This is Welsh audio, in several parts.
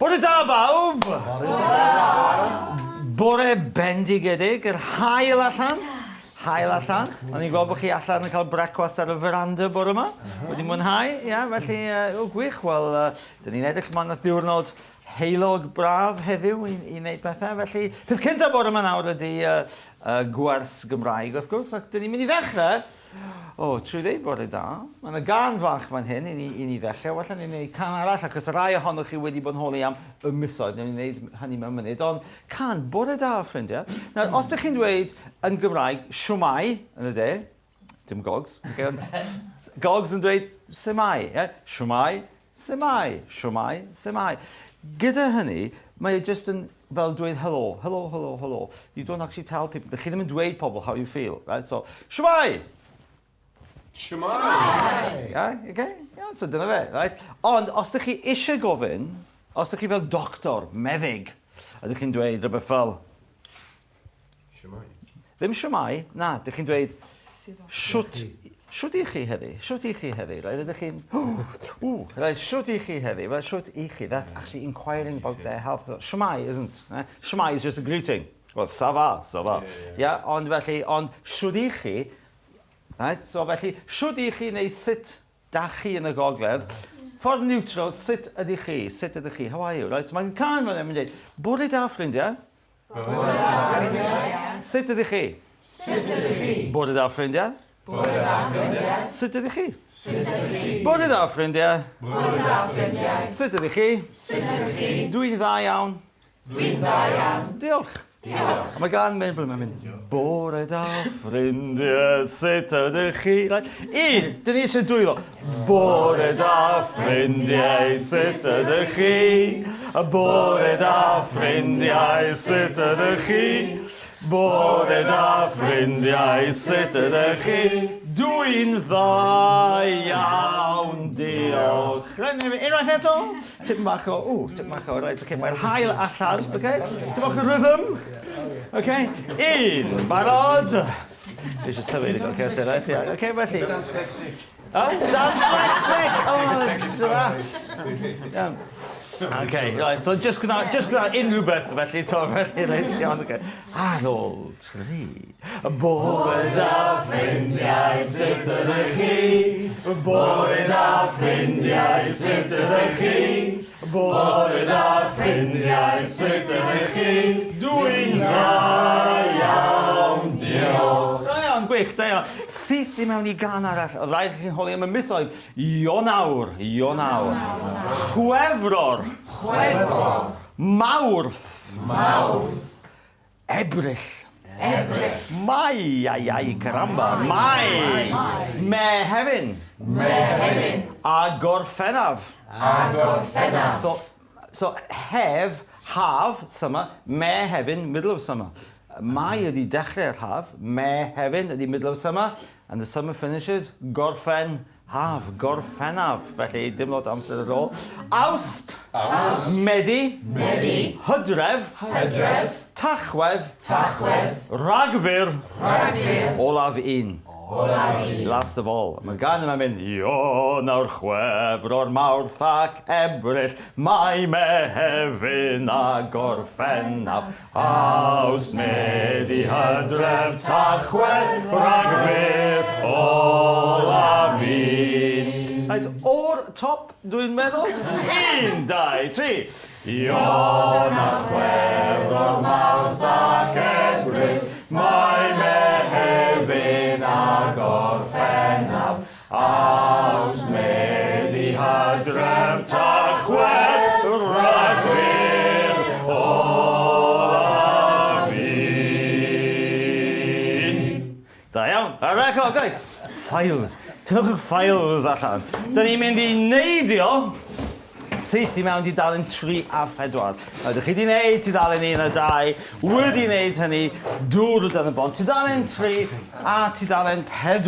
Bore da bawb! Bore bendigedig, yr hael allan. Hael allan. O'n i'n gweld bod chi allan yn cael brecwast ar y veranda bore yma. Wedi mwynhau, felly, gwych. Wel, dyn ni'n edrych ymlaen at diwrnod heilog braf heddiw i wneud bethau. Felly, peth cyntaf bore yma nawr ydy gwers Gymraeg, wrth gwrs. Ac dyn ni'n mynd i ddechrau. Trwy ddeud bore da. Mae yna gan fach fan hyn i ni ddechrau. Welly ni'n gwneud can arall, achos y rai ohonoch chi wedi bod yn holi am y misoedd. Ni'n gwneud hynny mewn munud. Ond can, bore da, ffrindiau. Nawr, os ydych chi'n dweud yn Gymraeg, siwmai yn y de, dim gogs. Gogs yn dweud symai. Siwmai, symai. Siwmai, symai. Gyda hynny, mae just yn fel dweud hello, hello, hello, hello. You don't actually tell people. Dych chi ddim yn dweud pobl how you feel. Right? So, siwmai! Shemai! Okay? So dyna fe, right? Ond os ydych chi eisiau gofyn, os ydych chi fel doctor, meddyg, ydych chi'n dweud rhywbeth fel... Shemai. Ddim shemai, na, ydych chi'n dweud... Shwt i chi heddi? Shwt i chi heddi? Right? Ydych chi'n... Right, shwt i chi heddi? Well, shwt i chi? That's actually inquiring about their health. Shemai isn't. Shemai is just a greeting. Well, ça va, ça va. Yeah, ond felly, shwt i chi... Right? So felly, siwt i chi neu sut da chi yn y gogledd? Ffordd neutral, sut ydych chi? Sut ydych chi? How are you? Right? So mae'n can fan yn dweud, bore da ffrindiau? Bore da ffrindiau. Sut ydych chi? Sut ydych chi? Bore da ffrindiau? Bore da ffrindiau. Sut ydych chi? Sut ydych chi? Bore da ffrindiau? Bore da ffrindiau. Sut ydych chi? Sut ydych chi? Dwi'n dda iawn. Dwi'n dda iawn. Diolch. A mae gan mynd, mae'n mynd, bore da ffrindiau, sut ydych chi? Dyn ni eisiau dwylo. Bore da ffrindiau, sut ydych chi? Bore da ffrindiau, sut ydych chi? Bore da ffrindiau, sut ydych chi? Dwi'n dda iawn, diolch. Unwaith eto, tip bach o, right, okay, mae'r hael allan, okay? Tip bach o rhythm, okay? Barod. Eisiau sefyll i gael cert, right, okay, felly. Dance lexic. Dance lexic, Okay, right, so just gyda unrhyw beth, felly, reit, iawn, okay. Ar ôl tri. Bore da ffrindiau, sut ydych chi? Bore da ffrindiau, sut ydych chi? Bore da ffrindiau, sut ydych chi? Dwi'n dda iawn, diolch. Da iawn, gwych, da iawn. Syth i mewn i gan arall, o rhaid chi'n holi am y misoedd. Ionawr. Chwefror. Mawrth. Ebrill. Mai, caramba. Mai. Mehefin. A gorffennaf. So half, summer. Mehefin, middle of summer. Mai ydi dechrau'r haf. Mehefin ydi middle of summer. And the summer finishes gorffen. Gorffennaf, felly dim lot amser ar ôl. Awst. Medi. Hydref. Tachwedd. Ragfyr. Olaf un. Last of all. Mae gan yma mynd, nawr chwefr o'r Mawrth ac Ebrill, Mai, Mehefin a Gorffennaf, Awst, Medi, Hydref, Tachwedd, Ragfyr, Olaf un. Right, o'r top, dwi'n meddwl. 1, 2, 3. Nawr chwefr o'r Mawrth ac Ebrill, Mai, Mehefin a Gorffennaf, Awst, Medi, Hydref, Tachwedd, Ragfyr, Olaf un. Da iawn, okay. Files. Tynnwch eich files allan. Da ni'n mynd i neidio syth i mewn i dalen 3 a 4. Ydych chi wedi wneud tudalen 1 a 2, wedi wneud hynny, dŵr o dan y bont. Tudalen 3 a tudalen 4.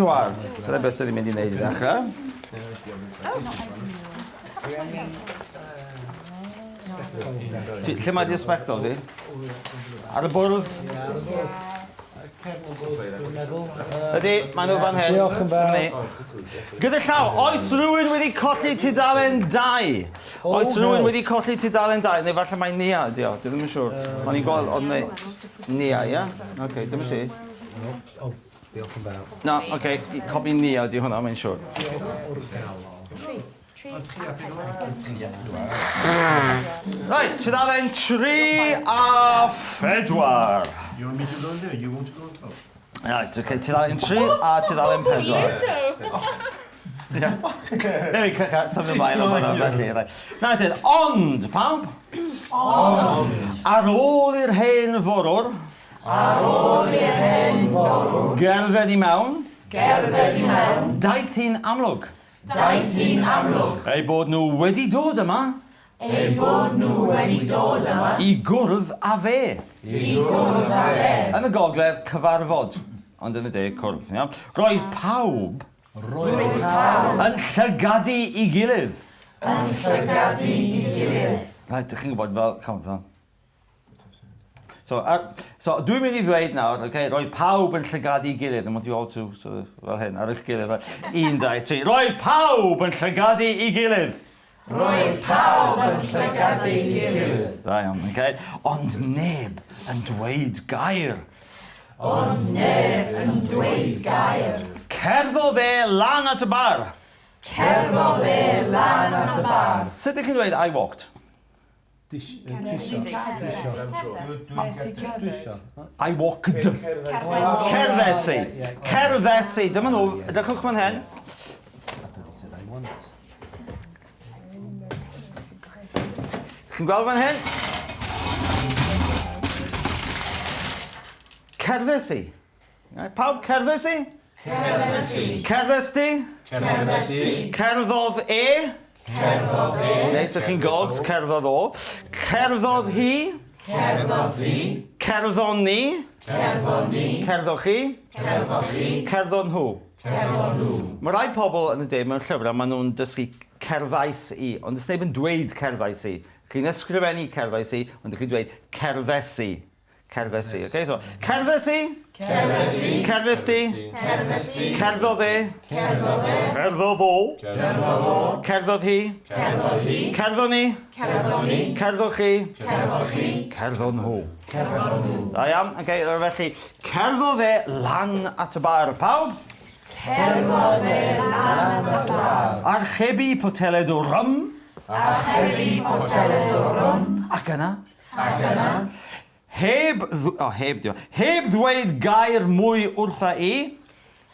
Dyna beth ydych chi'n mynd i wneud i ddechrau. Lle mae di ysbectol di? Ar y bwrdd? Ydy, maen nhw fan hyn. Diolch yn fawr. Gyda llaw, oes rhywun wedi colli tudalen 2? Oes rhywun wedi colli tudalen 2? Neu falle mae Nia, ydi o, dwi ddim yn siŵr. O'n i'n gweld, ond neu... Nia, ia? Oce, dim yn ti. Diolch yn fawr. No, oce, copi Nia, ydi hwnna, mae'n siŵr. Right, tudalen 3 a 4. You want me to go in there? You want to go on top? Right, okay, tudalen 3 a tudalen 4. Ie. There we go, symud ymlaen o'n fan'na, felly. Na dyn, ond, pawb? Ond. Ar ôl i'r hen forwr. Ar ôl i'r hen forwr. Gerdded i mewn. Gerdded i mewn. Daeth hi'n amlwg. Daeth hi'n amlwg. Ei bod nhw wedi dod yma. Ei bod nhw wedi dod yma. I gwrdd a fe. I gwrdd a fe. Yn y gogledd cyfarfod. Ond yn y de cwrdd, ia. Roedd pawb. Roedd pawb. Yn llygadu i gilydd. Yn llygadu i gilydd. Right, ydych chi'n gwybod fel. So, dwi'n mynd i ddweud nawr, okay, roedd pawb yn llygadu i gilydd. I want you all to, fel hyn, ar eich gilydd. 1, 2, 3. Roedd pawb yn llygadu i gilydd. Roedd pawb yn llygadu i gilydd. Da iawn, okay. Ond neb yn dweud gair. Ond neb yn dweud gair. Cerddodd e lan at y bar. Cerddodd e lan at y bar. Sut ydych chi'n dweud I walked? I walked. Cerddesu. Cerddesu. Dyma nhw. Ydych fan hyn. Chi'n gweld fan hyn? Cerddesu. Pawb cerddesu? Cerddesu. Cerddesu? Cerddesu. Cerddodd e? Cerddodd e. Neu, so chi'n gogs, cerddodd o. Cerddodd hi? Cerddodd hi. Cerddon ni? Cerddon ni. Cerddoch chi? Cerddoch chi. Cerddon nhw? Cerddon nhw. Mae rai pobl yn y de mewn llyfrau, maen nhw'n dysgu cerddais i, ond ys neb yn dweud cerddais i. Chi'n ysgrifennu cerddais i, ond chi'n dweud cerddesi. Cerddesi, okay? So, cerddesi? Cerddesi. Cerddesti? Cerddesti. Cerddodd e? Cerddodd e. Cerddodd o? Cerddodd o. Cerddodd hi? Cerddodd hi. Cerddon ni? Cerddodd ni. Cerddoch chi? Cerddoch chi. Cerddon nhw. Cerddon nhw. Da iawn, okay, felly, cerddodd e lan at y bar. Pawb? Cerddodd e lan at y bar. Archebu poteled o rym. Archebu poteled o rym. Ac yna? Ac yna? Heb ddweud gair mwy wrtha i.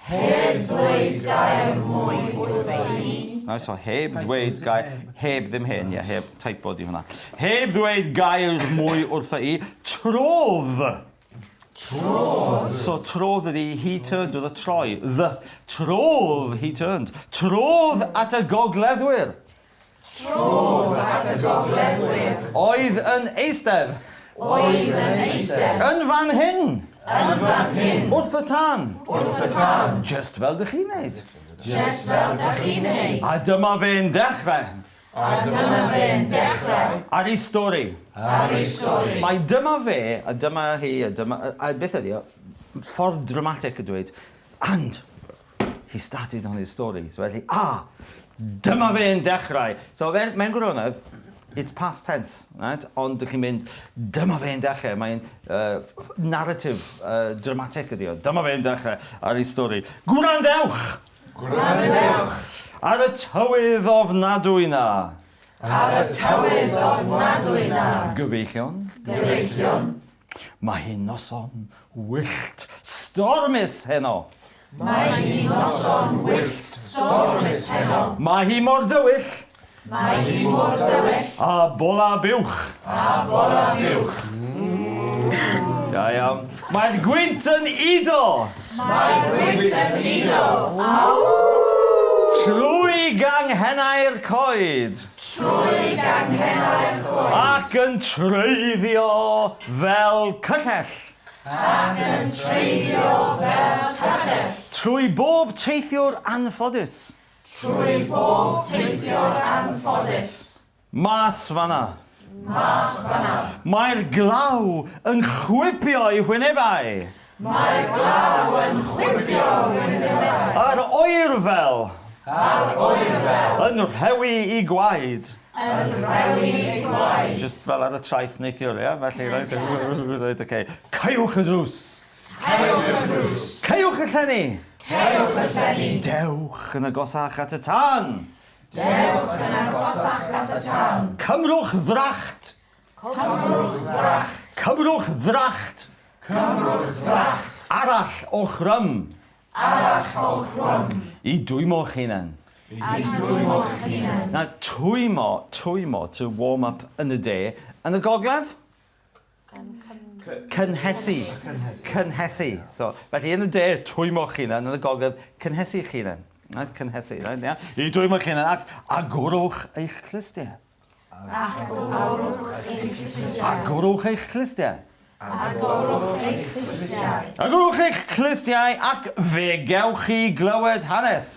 Heb ddweud gair mwy wrtha i. No, so heb ddweud gair... Heb ddim hyn, heb typo di hwnna. Heb ddweud gair mwy wrtha i. Trodd. Trodd. So trodd ydi he turned, oedd y troi. The. Trodd he turned. Trodd at y gogleddwyr. Trodd at y gogleddwyr. Oedd yn eistedd. Oedd yn eistedd. Yn fan hyn. Yn fan hyn. Wrth y tân. Wrth y tân. Just fel dych chi'n neud. Just fel dych chi'n neud. A dyma fe'n dechrau. A dyma fe'n dechrau. Ar ei stori. Ar ei stori. Mae dyma fe, a dyma hi, a dyma... A beth ydi o? Ffordd dramatic y dweud. And he started on his story. So felly, dyma fe'n dechrau. So mewn gwirionedd, it's past tense, right? Ond ydych chi'n mynd, dyma fe'n dechrau. Mae'n narrative dramatic ydi o. Dyma fe'n dechrau ar ei stori. Gwrandewch! Gwrandewch! Ar y tywydd ofnadwy na. Ar y tywydd ofnadwy na. Gyfeillion. Gyfeillion. Mae hi'n noson wyllt stormus heno. Mae hi'n noson wyllt stormus heno. Mae hi mor dywyll. Mae hi mor dywyll. A bola buwch. A bola buwch. Da iawn. Mae'r gwynt yn ido. Mae'r gwynt yn ido. Trwy ganghennau'r coed. Trwy ganghennau'r coed. Ac yn treiddio fel cyllell. Ac yn treiddio fel cyllell. Trwy bob teithiwr anffodus. Trwy bob teithiwr anffodus. Mas fanna. Mas fanna. Mae'r glaw yn chwipio i wynebau. Mae glaw yn chwifio wynebau. A'r oerfel A'r oerfel yn rhewi I gwaed. yn rewi ei gwaed. Just fel ar y traeth neithiwr, ia? Felly, right, okay. Caiwch y drws. Cewch y drws. Caiwch y llenni. Cewch y llenni. Dewch yn agosach at y tân. Dewch yn agosach at y tân. Cymrwch ddracht. Cymrwch dracht. Cymrwch ddracht. Cymrwch dracht. Arall o chrym. Arall o chrwm. I dwymo'ch hunan. A dwymo'ch hunan. Na, twymo, to warm up yn y de. Yn y gogledd? Cynhesu. Cynhesu. So, felly yn y de, twymo'ch hunan. Yn y gogledd, cynhesu'ch hunan. Cynhesu, right? Yeah. I dwymo'ch hunan ac agorwch eich clustiau. Agorwch eich clustiau. Agorwch eich clustiau. Agorwch eich clustiau. Agorwch eich clustiau ac fe gewch chi glywed hanes.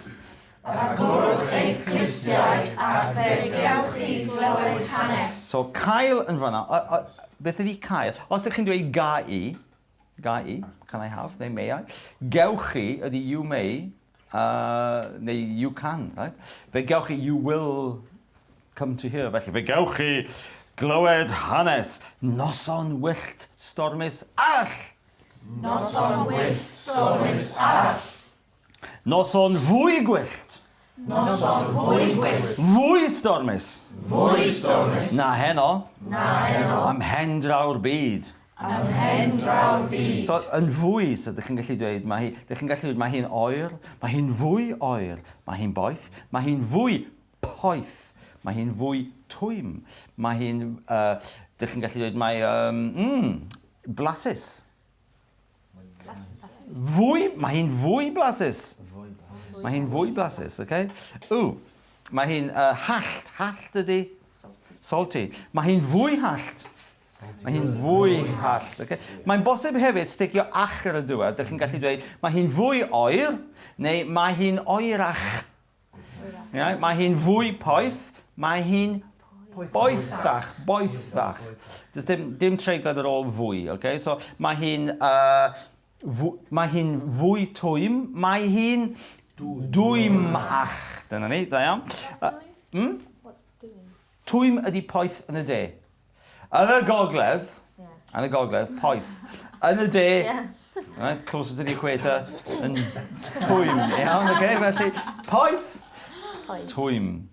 Agorwch eich clustiau a fe gewch chi glywed hanes. So, cael yn fanna. Beth ydy cael? Os ydych chi'n dweud gai, can I have, neu may I? Gewch chi ydy you may, neu you can, right? Fe gewch chi, you will come to hear. Felly, fe gewch chi glywed hanes. Noson wyllt stormus arall. Noson wyllt stormus arall. Noson fwy gwyllt. Noson fwy gwyllt. Fwy stormus. Fwy stormus. Na heno. Na heno. Am hen draw'r byd. Am hen draw'r byd. So, yn fwy, so ydych chi'n gallu dweud, mae hi'n oer, mae hi'n fwy oer, mae hi'n boeth, mae hi'n fwy poeth, mae hi'n fwy twym, mae hi'n, ydych chi'n gallu dweud, blasus. Fwy, mae hi'n fwy blasus. Mae hi'n fwy blasus, okay? Mae hi'n hallt ydy? Salty. Mae hi'n fwy hallt. Mae hi'n fwy hallt. Okay? Mae'n bosib hefyd sticio ach ar y diwedd. Dych chi'n gallu dweud, mae hi'n fwy oer, neu mae hi'n oerach. Yeah? Mae hi'n fwy poeth, mae hi'n boethach. Does dim treiglad ar ôl fwy. Okay? So, mae hi'n fwy twym, mae hi'n dwymach. Dyna ni, da iawn. What's doing? Twym ydy poeth yn y de. Yn y gogledd, poeth. Yn y de, right, closer to the equator, yn twym, iawn, okay? Felly, poeth, twym.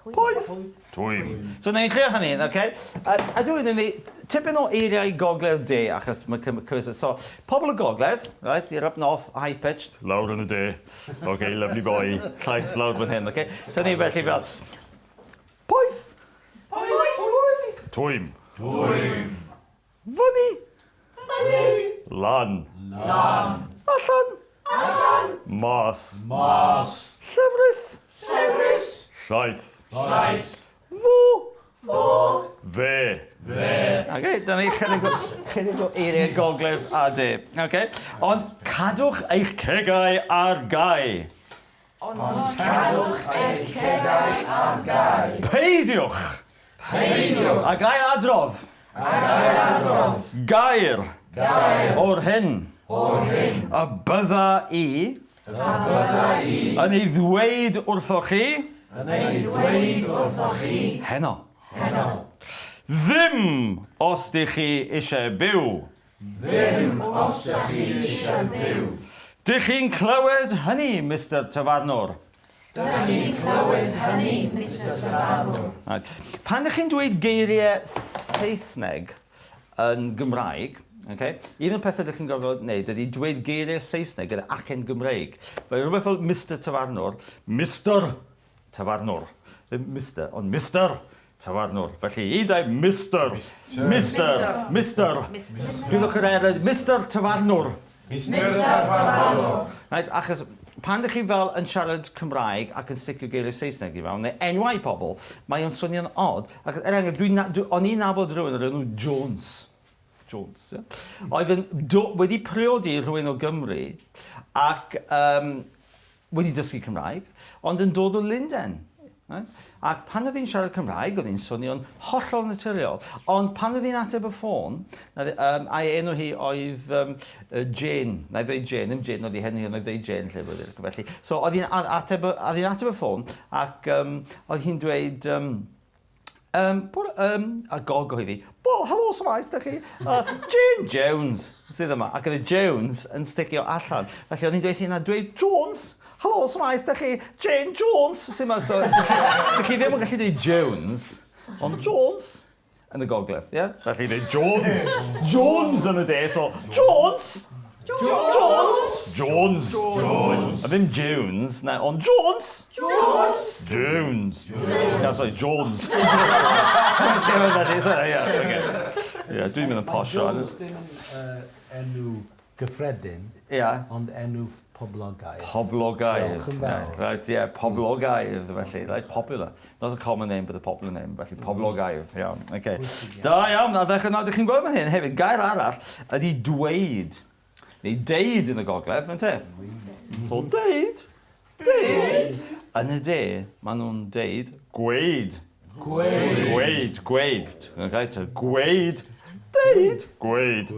Poeth, twym. So, neu'n clear hynny, okay? A dwi'n ni, tipyn o eiriau gogledd de, achos mae'n cymryd. So, pobl y gogledd, right, you're up north, high-pitched, loud yn y de. Okay, lovely boy, llais loud fan hyn, okay? So, ni felly fel, poeth, twym. Twym. Fyny. Fyny. Lan. Lan. Allan. Allan. Mas. Mas. Llefrith. Llefrith. Llaeth. Llaeth. Fo. Fo. Fe. Fe. Okay, dyna ni chydig o eiriau gogledd a de. Okay? Ond cadwch eich cegau ar gau. Ond cadwch eich cegau ar gau. Peidiwch. Peidiwch. A gair adrodd. A gair adrodd. Gair. Gair. O'r hyn. O'r hyn. A bydda i. A bydda i. Yn ei ddweud wrthoch chi. Yn ei ddweud wrthoch chi. Heno. Heno. Ddim os ydych chi eisiau byw. Ddim os ydych chi eisiau byw. Dych chi'n clywed hynny, Mr Tafarnwr? Dych chi'n clywed hynny, Mr Tafarnwr? Right. Pan ydych chi'n dweud geiriau Saesneg yn Gymraeg, okay, un o'r pethau ydych chi'n gorfod wneud ydy dweud geiriau Saesneg gyda acen Gymraeg. Fe rhywbeth fel Mr Tafarnwr, Mr Tafarnwr. Ddim Mr, ond Mr Tafarnwr. Felly, i dweud Mr. Gwydwch yr eryd, Mr Tafarnwr. Mr Tafarnwr. Right, achos pan ydych chi fel yn siarad Cymraeg ac yn sticio geiriau Saesneg i fewn, neu enwau pobl, mae o'n swnio'n od. Ac o'n i'n nabod rhywun o'r enw Jones. Yeah? Oedd wedi priodi rhywun o Gymru ac wedi dysgu Cymraeg, ond yn dod o Llundain. Right? Ac pan oedd hi'n siarad Cymraeg, oedd hi'n swnio'n hollol naturiol. Ond pan oedd hi'n ateb y ffôn, a'i enw hi oedd Jane. Na i ddweud Jane, ddim Jane oedd hi hynny, ond oedd hi Jane lle bod i'r cyfellu. So oedd hi'n ateb y ffôn, ac oedd hi'n dweud, a gog oedd hi, well, hello, Symraeg, da chi? Jane Jones, sydd yma. Ac oedd hi Jones yn sticio allan. Felly oedd hi'n dweud hi'n dweud Jones. Hello, Symraeg, da chi? Jane Jones, sydd yma. So, da chi ddim yn gallu dweud Jones, ond Jones yn y gogledd, ie? Yeah? Felly dweud Jones. Jones yn y de, so Jones. Jones. A ddim Jones, na, ond Jones. Jones. Yeah, sorry, Jones. Dwi'n mynd yn posio. Jones ddim enw gyffredin, ond enw poblogaidd. Poblogaidd. Right, yeah, poblogaidd, felly. Right, popular. Not a common name, but a popular name. Felly, poblogaidd, iawn. Okay. Da iawn, a ddechrau nawr, ydych chi'n gweld fan hyn hefyd, gair arall ydy dweud. Neu deud yn y gogledd, yn te? So, deud. Yn y de, maen nhw'n deud gweud. Gweud. Okay, so, gweud. Deud. Gweud.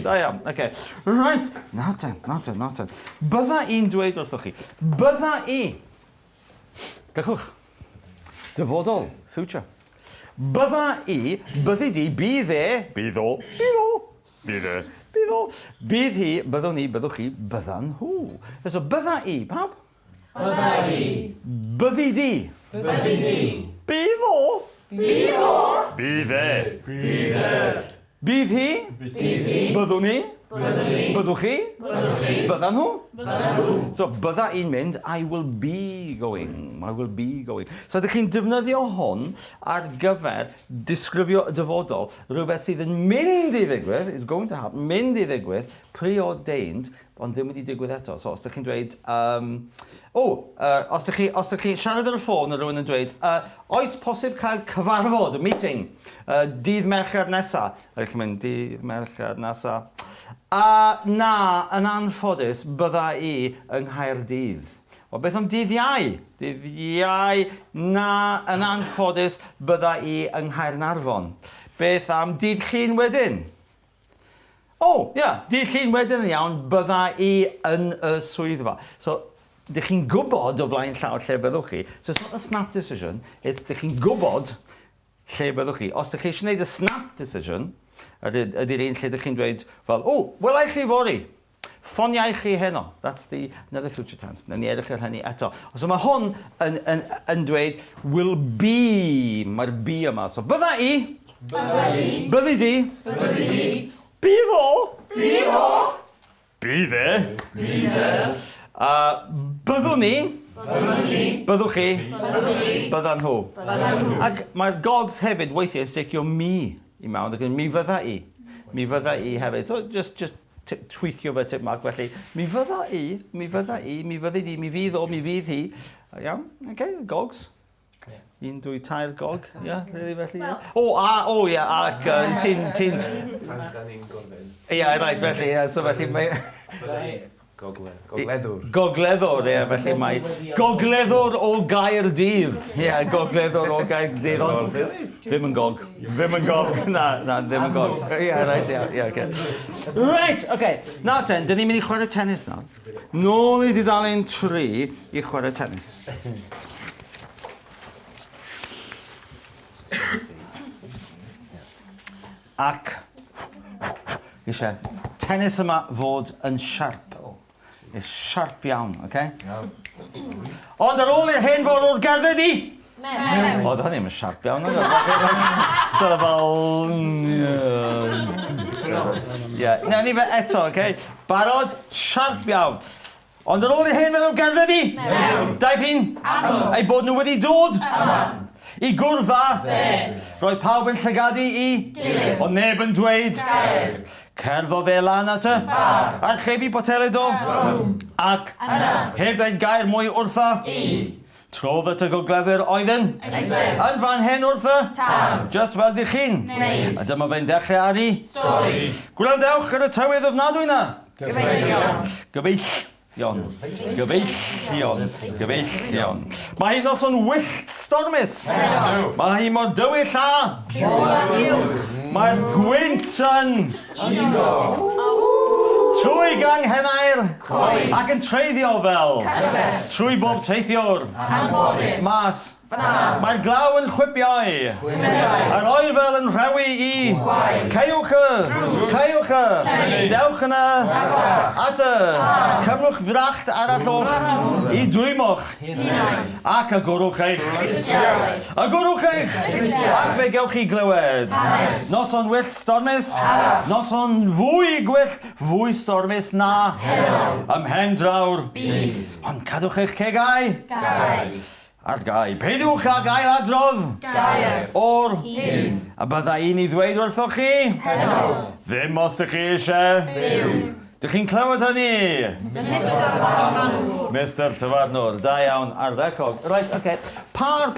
Da iawn, okay. Right, nawr ten. Bydda i'n dweud wrthoch chi. Bydda i. Gallwch. Dyfodol, future. Bydda i, byddi di, bydd hi, byddwn ni, byddwch chi, byddan nhw. So, bydda i, pawb? Bydda i. Byddi di. Bydd o. Bydd hi. Byddwn ni. Byddwch chi. Byddan nhw. So, bydda i'n mynd, I will be going. So, ydych chi'n defnyddio hwn ar gyfer disgrifio y dyfodol, rhywbeth sydd yn mynd i ddigwydd, is going to happen, mynd i ddigwydd, preordained, ond ddim wedi digwydd eto. So, os ydych chi'n dweud, os ydych chi siarad ar y ffôn, rhywun yn dweud, oes posib cael cyfarfod, a meeting, dydd Mercher nesa. Ydych chi'n mynd, dydd Mercher nesa. Na, yn anffodus, bydda i yng Nghaerdydd. O beth am dydd Iau? Dydd Iau, na, yn anffodus, bydda i yng Nghaernarfon. Beth am dydd Llun wedyn? Dydd Llun wedyn yn iawn, bydda i yn y swyddfa. So, dych chi'n gwybod o flaen llaw lle byddwch chi. So, it's not a snap decision, it's dych chi'n gwybod lle byddwch chi. Os dych chi eisiau gwneud y snap decision, ydy'r un lle dych chi'n dweud fel, welai chi fori. Ffoniau chi heno. That's another future tense. Nawn ni edrych ar hynny eto. So mae hwn yn dweud will be. Mae'r be yma. So bydda i. Byddi di. Bydd o. Bydd e. Byddwn ni. Byddwch chi. Byddan nhw. Ac mae'r gogs hefyd weithiau sticio mi i mewn. Mi fydda i. Mi fydda i hefyd. So just tweakio fe tip mark felly. Mi fydda i, mi fyddi di, mi fydd o, mi fydd hi. Iawn, okay, gogs. 1, 2, 3 gog, ia, really felly. Ac ti'n... Ia, right, felly, so felly mae... Gogleddwr, ie, felly mae... Gogleddwr o Gaerdydd. Ie, gogleddwr o Gaerdydd, ond ddim yn gog. Ddim yn gog, na, ddim yn gog. Ie, right, ie, okay. Right, okay. Nawr ten, dyn ni'n mynd i chwarae tennis nawr. Nôl i dudalen 3 i chwarae tennis. Ac... eisiau tennis yma fod yn siarp. Siarp iawn, oce? Ond ar ôl i'r hen fod o'r gerdded i? Mewn. O, hynny ddim yn siarp iawn. So fel... Newn ni fe eto, oce? Barod, siarp iawn. Ond ar ôl i'r hen fod o'r gerdded i? Mewn. Daeth hi'n? Aml. Ei bod nhw wedi dod? Aml. I gwrfa? Fe. Roedd pawb yn llygadu i? Gilydd. Ond neb yn dweud? Gair. Cerfo fe lan at y? Bar. Archebu boteled o? Rwm. Ac? Yna. Heb dweud gair mwy wrtha? I. Trodd at y gogleddwyr oedden? Eistedd. Yn fan hen wrtha? Tam. Just fel dych chi'n? Wneud. A dyma fe'n dechrau ar i? Stori. Gwrandewch ar y tywydd ofnadwy na. Gyfeillion. Mae hi'n nos o'n wyllt stormus. Mae hi mor dywyll a. Mae'r gwynt yn trwy ganghennair ac yn treiddio fel trwy bob teithiwr. Mas. Mae'r glaw yn chwipiau. A'r oer fel yn rhewi i. Ceiwch dewch yna at cymrwch fracht arallwch i dwymoch ac agorwch eich. Ac fe gewch chi glywed. Nos o'n wyllt stormus, nos o'n fwy gwyllt, fwy stormus na ymhen draw'r byd. Ond cadwch eich cegau a'r gai. Peidwch a gael adrodd o'r hyn a bydda i'n i ddweud wrthoch chi ddim os ydych chi eisiau. Dych chi'n clywed hynny? Mr. Tafarnwr, da iawn ardderchog. Right, okay. Par.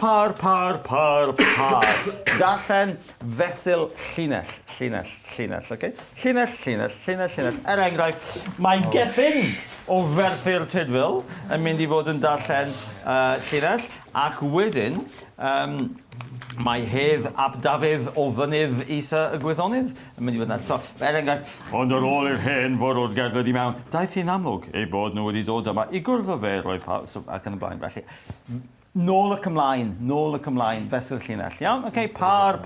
Darllen fesul llinell, okay? Llinell. Enghraifft, mae Gethin o Ferthyr Tydfil yn mynd i fod yn darllen llinell, ac wedyn mae Hedd ap Dafydd o Fynydd Isa y Gwyddonydd yn mynd i fod yn darllen. Ond ar ôl i'r hen fwrwr gerdded i mewn, daeth hi'n amlwg ei bod nhw wedi dod yma i gwrdd o fe roedd ac yn y blaen. Felly, nôl ac ymlaen, fesul llinell. Iawn? Okay, par.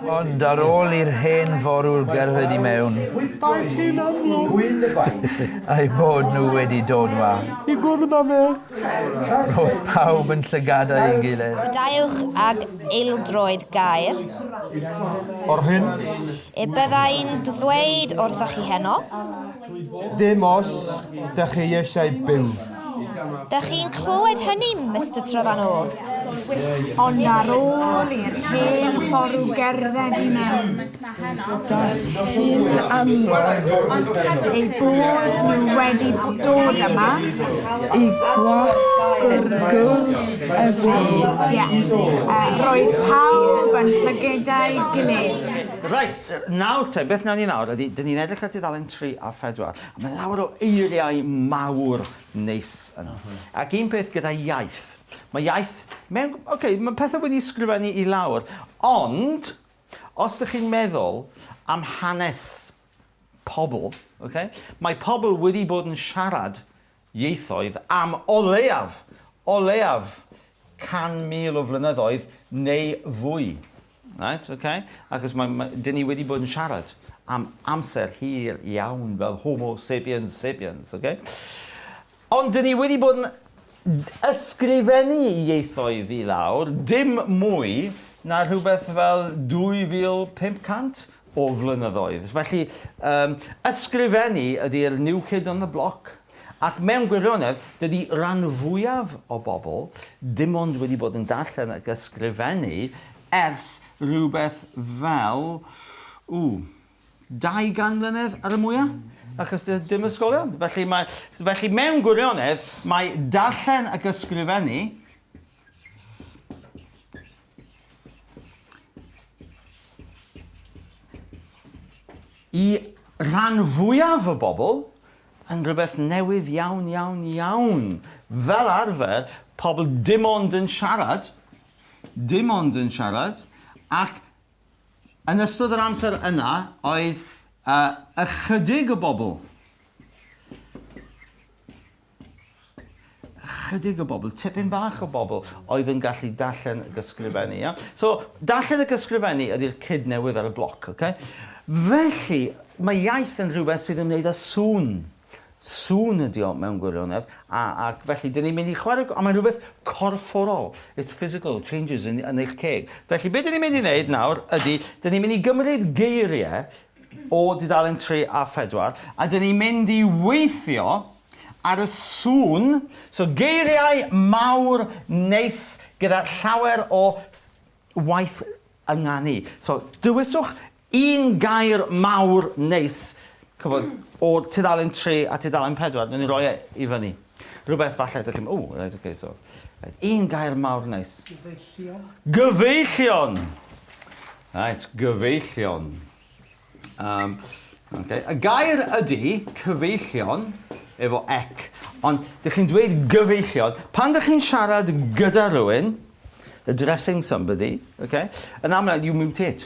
Ond ar ôl i'r hen forwr gerdded i mewn, Daeth hi'n amlwg. a'i bod nhw wedi dod yma. I gwrdd â fe. Roedd pawb yn llygadau i gilydd. Daiwch ag eildroedd gair. O'r hyn, E byddai'n ddweud wrthoch chi heno. dim os dych chi eisiau byw. Dych chi'n clywed hynny, Mr. Tafarnwr? Ond ar ôl i'r hen ffordd gerdded i mewn, daeth hi'n amlwg ei bod nhw wedi dod yma I gwasgwrgwch y fi. roedd pawb yn llygedau gilydd. Right, nawr te, beth nawn ni nawr ydy, dyn ni'n edrych at dudalen 3 a 4, a mae lawer o eiriau mawr neis yna. Ac un peth gyda iaith. Mae iaith, mae pethau wedi sgrifennu i lawr, ond os ydych chi'n meddwl am hanes pobl, mae pobl wedi bod yn siarad ieithoedd am o leiaf 100,000 o flynyddoedd neu fwy. Right, okay? Achos dyn ni wedi bod yn siarad am amser hir iawn fel Homo sapiens, okay? Ond dyn ni wedi bod yn ysgrifennu ieithoedd i lawr, dim mwy na rhywbeth fel 2500 o flynyddoedd. Felly, ysgrifennu ydy'r new kid on the block. Ac mewn gwirionedd, dydy rhan fwyaf o bobl dim ond wedi bod yn darllen ac ysgrifennu ers rhywbeth fel 200 mlynedd ar y mwyaf, achos dim ysgolion. Felly mewn gwirionedd, mae darllen ac ysgrifennu i rhan fwyaf o bobl yn rhywbeth newydd iawn. Fel arfer, pobl dim ond yn siarad, ac yn ystod yr amser yna, oedd ychydig o bobl, tipyn bach o bobl, oedd yn gallu darllen ac ysgrifennu. Ja? So, darllen ac ysgrifennu ydy'r cyd newydd ar y bloc. Okay? Felly, mae iaith yn rhywbeth sydd yn gwneud â sŵn. Sŵn ydi o mewn gwirionedd, ac felly dyn ni'n mynd i chwarae, a mae'n rhywbeth corfforol. It's physical changes yn eich ceg. Felly, beth dyn ni'n mynd i wneud nawr ydy, dyn ni'n mynd i gymryd geiriau o dudalen 3 a 4, a dyn ni'n mynd i weithio ar y sŵn, so geiriau mawr neis gyda llawer o waith ynganu. So, dywyswch un gair mawr neis, o tudalen 3 a tudalen 4, dwi'n rhoi i fyny. Rhywbeth falle, dych chi'n, right, okay, so, un gair mawr neis. Gyfeillion. Right, gyfeillion. Okay. Y gair ydy cyfeillion efo ec. Ond dych chi'n dweud gyfeillion. Pan dych chi'n siarad gyda rhywun, addressing somebody, okay, yn aml you mutate.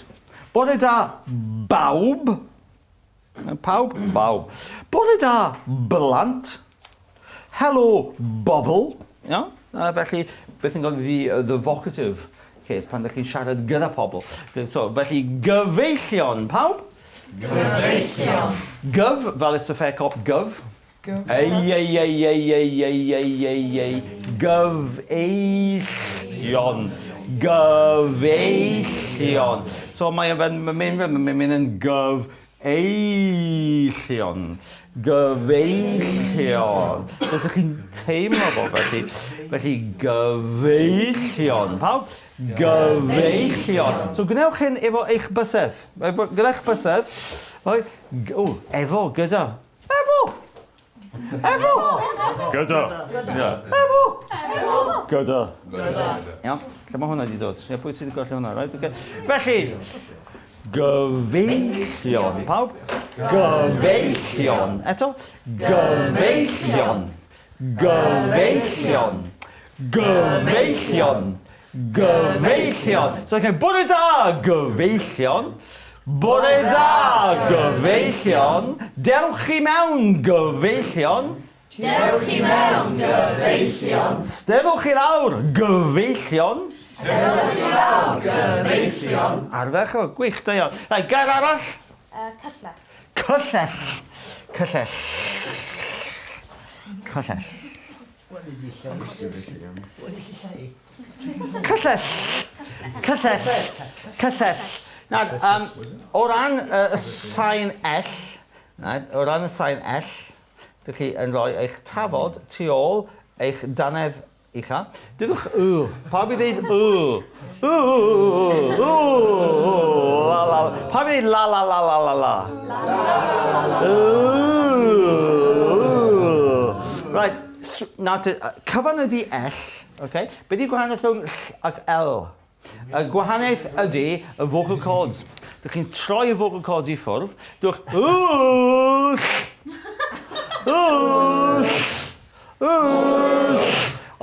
Bore da bawb. Pawb, bawb. Bore da blant. Hello, bobl. Yeah? Felly, beth yn gofyn the vocative case, pan ydych chi'n siarad gyda pobl. So, felly, gyfeillion, pawb? Gyfeillion. Gyf, fel it's a fair cop, gyf. Ei. Gyfeillion. Gyfeillion. So, mae'n mynd yn gyfeillion. Gyfeillion. Fes ych chi'n teimlo fo, felly gyfeillion. Pawb? Gyfeillion. So gwnewch hyn efo eich bysedd. Gyda eich bysedd. Efo, gyda. Efo. Gyda. Efo. Gyda. Iawn, lle mae hwnna wedi dod? Pwy sydd wedi golli hwnna, right? Felly, gyfeillion. Pawb? Gyfeillion. Eto? Gyfeillion. Gyfeillion. Gyfeillion. Gyfeillion. So, bore da gyfeillion. Bore da gyfeillion. Dewch i mewn gyfeillion. Dewch i mewn gyfeillion. Steddwch i lawr gyfeillion. Steddwch i lawr gyfeillion. Ardderchog, gwych, da iawn. Rai, gair arall? Cyllell. Cyllell. Cyllell. Cyllell. Cyllell. Cyllell. Cyllell. Nawr, o ran y sain ell, dych chi yn rhoi eich tafod tu ôl eich danedd ucha. Dydwch pawb i ddeud la la. Pawb i ddeud la la la la la la. Right, nawr cyfan ydi ell, okay? Be di gwahaniaeth rhwng ac l? Y gwahaniaeth ydy y vocal cords. Dych chi'n troi y vocal cords i ffwrdd. Dwch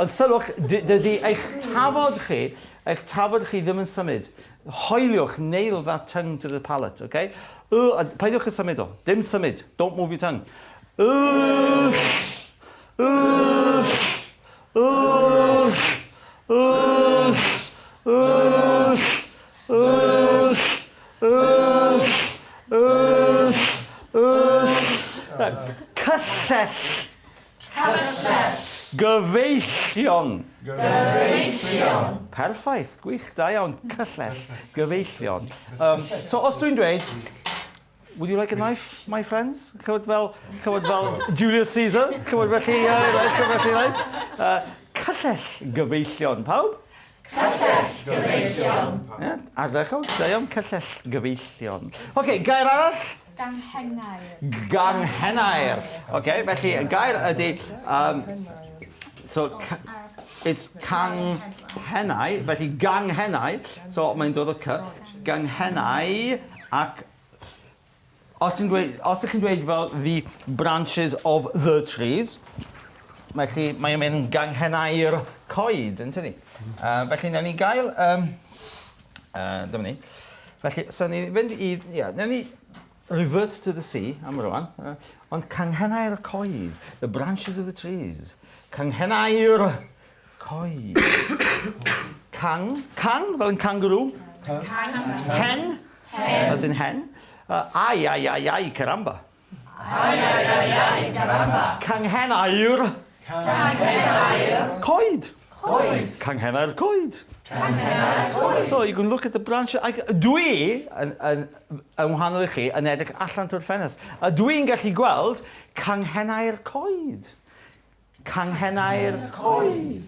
Ond sylwch, dydy eich tafod chi ddim yn symud. Hoeliwch, nail that tongue to the palate, okay? Paidiwch y symud o, dim symud, don't move your tongue. Cyllell. Gyfeillion. Gyfeillion. Perffaith, gwych, da iawn, cyllell, gyfeillion. So os dwi'n dweud, would you like a knife, my friends? Chywod fel Julius Caesar? Chywod felly, cyllell gyfeillion, pawb? Cyllell gyfeillion. Ardderchog, da iawn, cyllell gyfeillion. Okay, gair arall? Ganghennair. Ganghennair. Okay, felly y gair ydy, so it's canghennau, felly ganghennau, so mae'n dod o cy, ganghennau ac os ydych chi'n dweud fel the branches of the trees, felly mae'n mynd yn ganghennau'r coed, yn tynnu. Felly newn ni gael, dyma ni, felly so ni fynd i, newn ni revert to the sea am rwan, ond canghennau'r coed, the branches of the trees, canghennau'r coed. Cang, fel yn kangaroo. Hen, as in hen. Ai, caramba. Ai, caramba. Canghennau'r coed. Canghennau'r coed. So you can look at the branch. Dwi, yn wahanol I chi, yn edrych allan trwy'r ffenest. A dwi'n gallu gweld canghennau'r coed. Canghennau'r coed.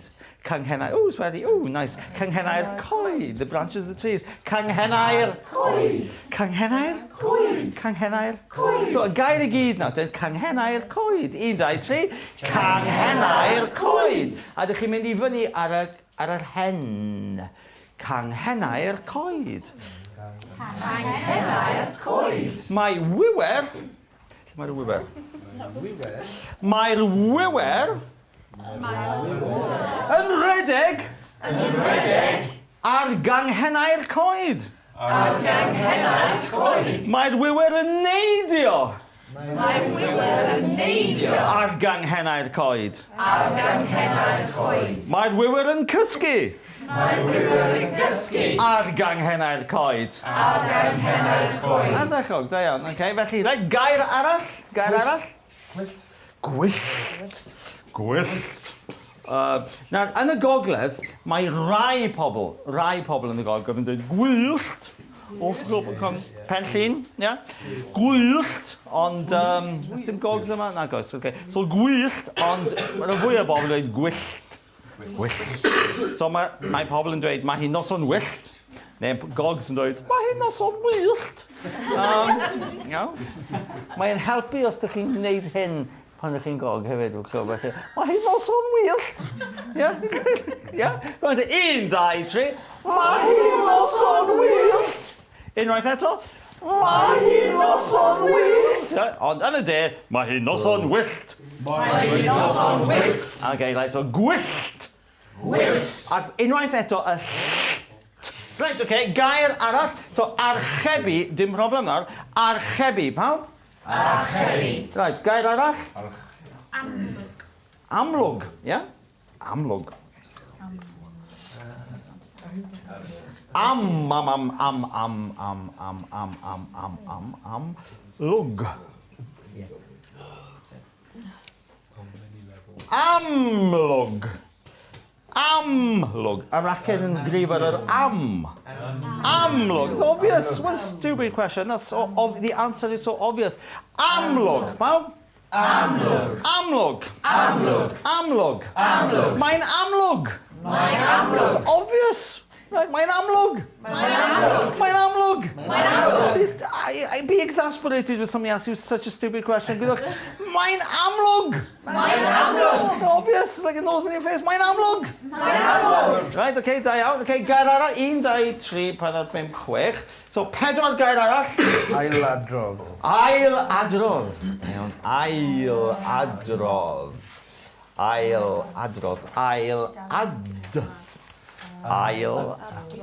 Canghennau, sweaty, nice. Canghennau'r coed, the branches of the trees. Canghennau'r coed. Canghennau'r coed. Canghennau'r coed. So, y gair I gyd nawr, canghennau'r coed. 1, 2, 3. Canghennau'r coed. A ydych chi'n mynd I fyny ar yr hen. Canghennau'r coed. Anghenna'r coed. Mae wywer... Mae'r wywer. Mae'r wywer... Yn rhedeg... Ar ganghennau'r coed. Ar ganghennau'r coed. Mae'r wywer yn neidio... Mae'r wywer yn neidio. Ar ganghennau'r coed. Ar ganghennau'r coed. Mae'r wywer yn cysgu... Mae'r wywer yn gysgu. Ar ganghennau'r coed. Ar ganghennau'r coed. Ardderchog, da iawn. Okay, felly, reit, gair arall. Gair arall. Gwyllt. Gwyllt. Nawr, yn y gogledd, mae rai pobl yn y gogledd yn dweud gwyllt. Os gwybod, pen llun, ia? Gwyllt, ond, dim gogs yma? Na, goes, okay. So gwyllt, ond mae'n fwy o bobl yn dweud gwyllt. Gwyllt. So mae pobl yn dweud, mae hi'n noson wyllt. Neu gogs yn dweud, mae hi'n noson wyllt. Mae'n helpu os ydych chi'n gwneud hyn pan ydych chi'n gog hefyd. Mae hi'n noson wyllt. Ia? Ia? Un, dau, tri. Mae hi'n noson wyllt. Unwaith eto. Mae hi'n noson wyllt. Ond yn y de, mae hi'n noson wyllt. Mae hi'n noson wyllt. Okay, right, so gwyllt. Wyllt. Ac unwaith eto, y right, okay, gair arall. So, archebu, dim problem nawr. Archebu, pawb? Archebu. Right, gair arall? Amlwg. Amlwg, ia? Amlwg. Lwg. Amlwg. Amlwg. Yr acen yn gryf ar yr am. Amlwg. It's obvious. What a stupid question. That's the answer is so obvious. Amlwg. Pawb? Amlwg. Amlwg. Amlwg. Amlwg. Amlwg. Mae'n amlwg. Mae'n amlwg. It's obvious. Right, mae'n amlwg. Mae'n amlwg. Mae'n amlwg. Mae'n amlwg. I'd be exasperated with somebody asking you such a stupid question. Gwydwch, mae'n amlwg. Mae'n amlwg. Obvious, like a nose in your face. Mae'n amlwg. Mae'n amlwg. Right, okay, da iawn. Okay, gair arall. 1, 2, 3, 4, 5, 6. So, 4 gair arall. Ailadrodd. Ailadrodd. Iawn. Ailadrodd. Ailadrodd. Ailad. Ail.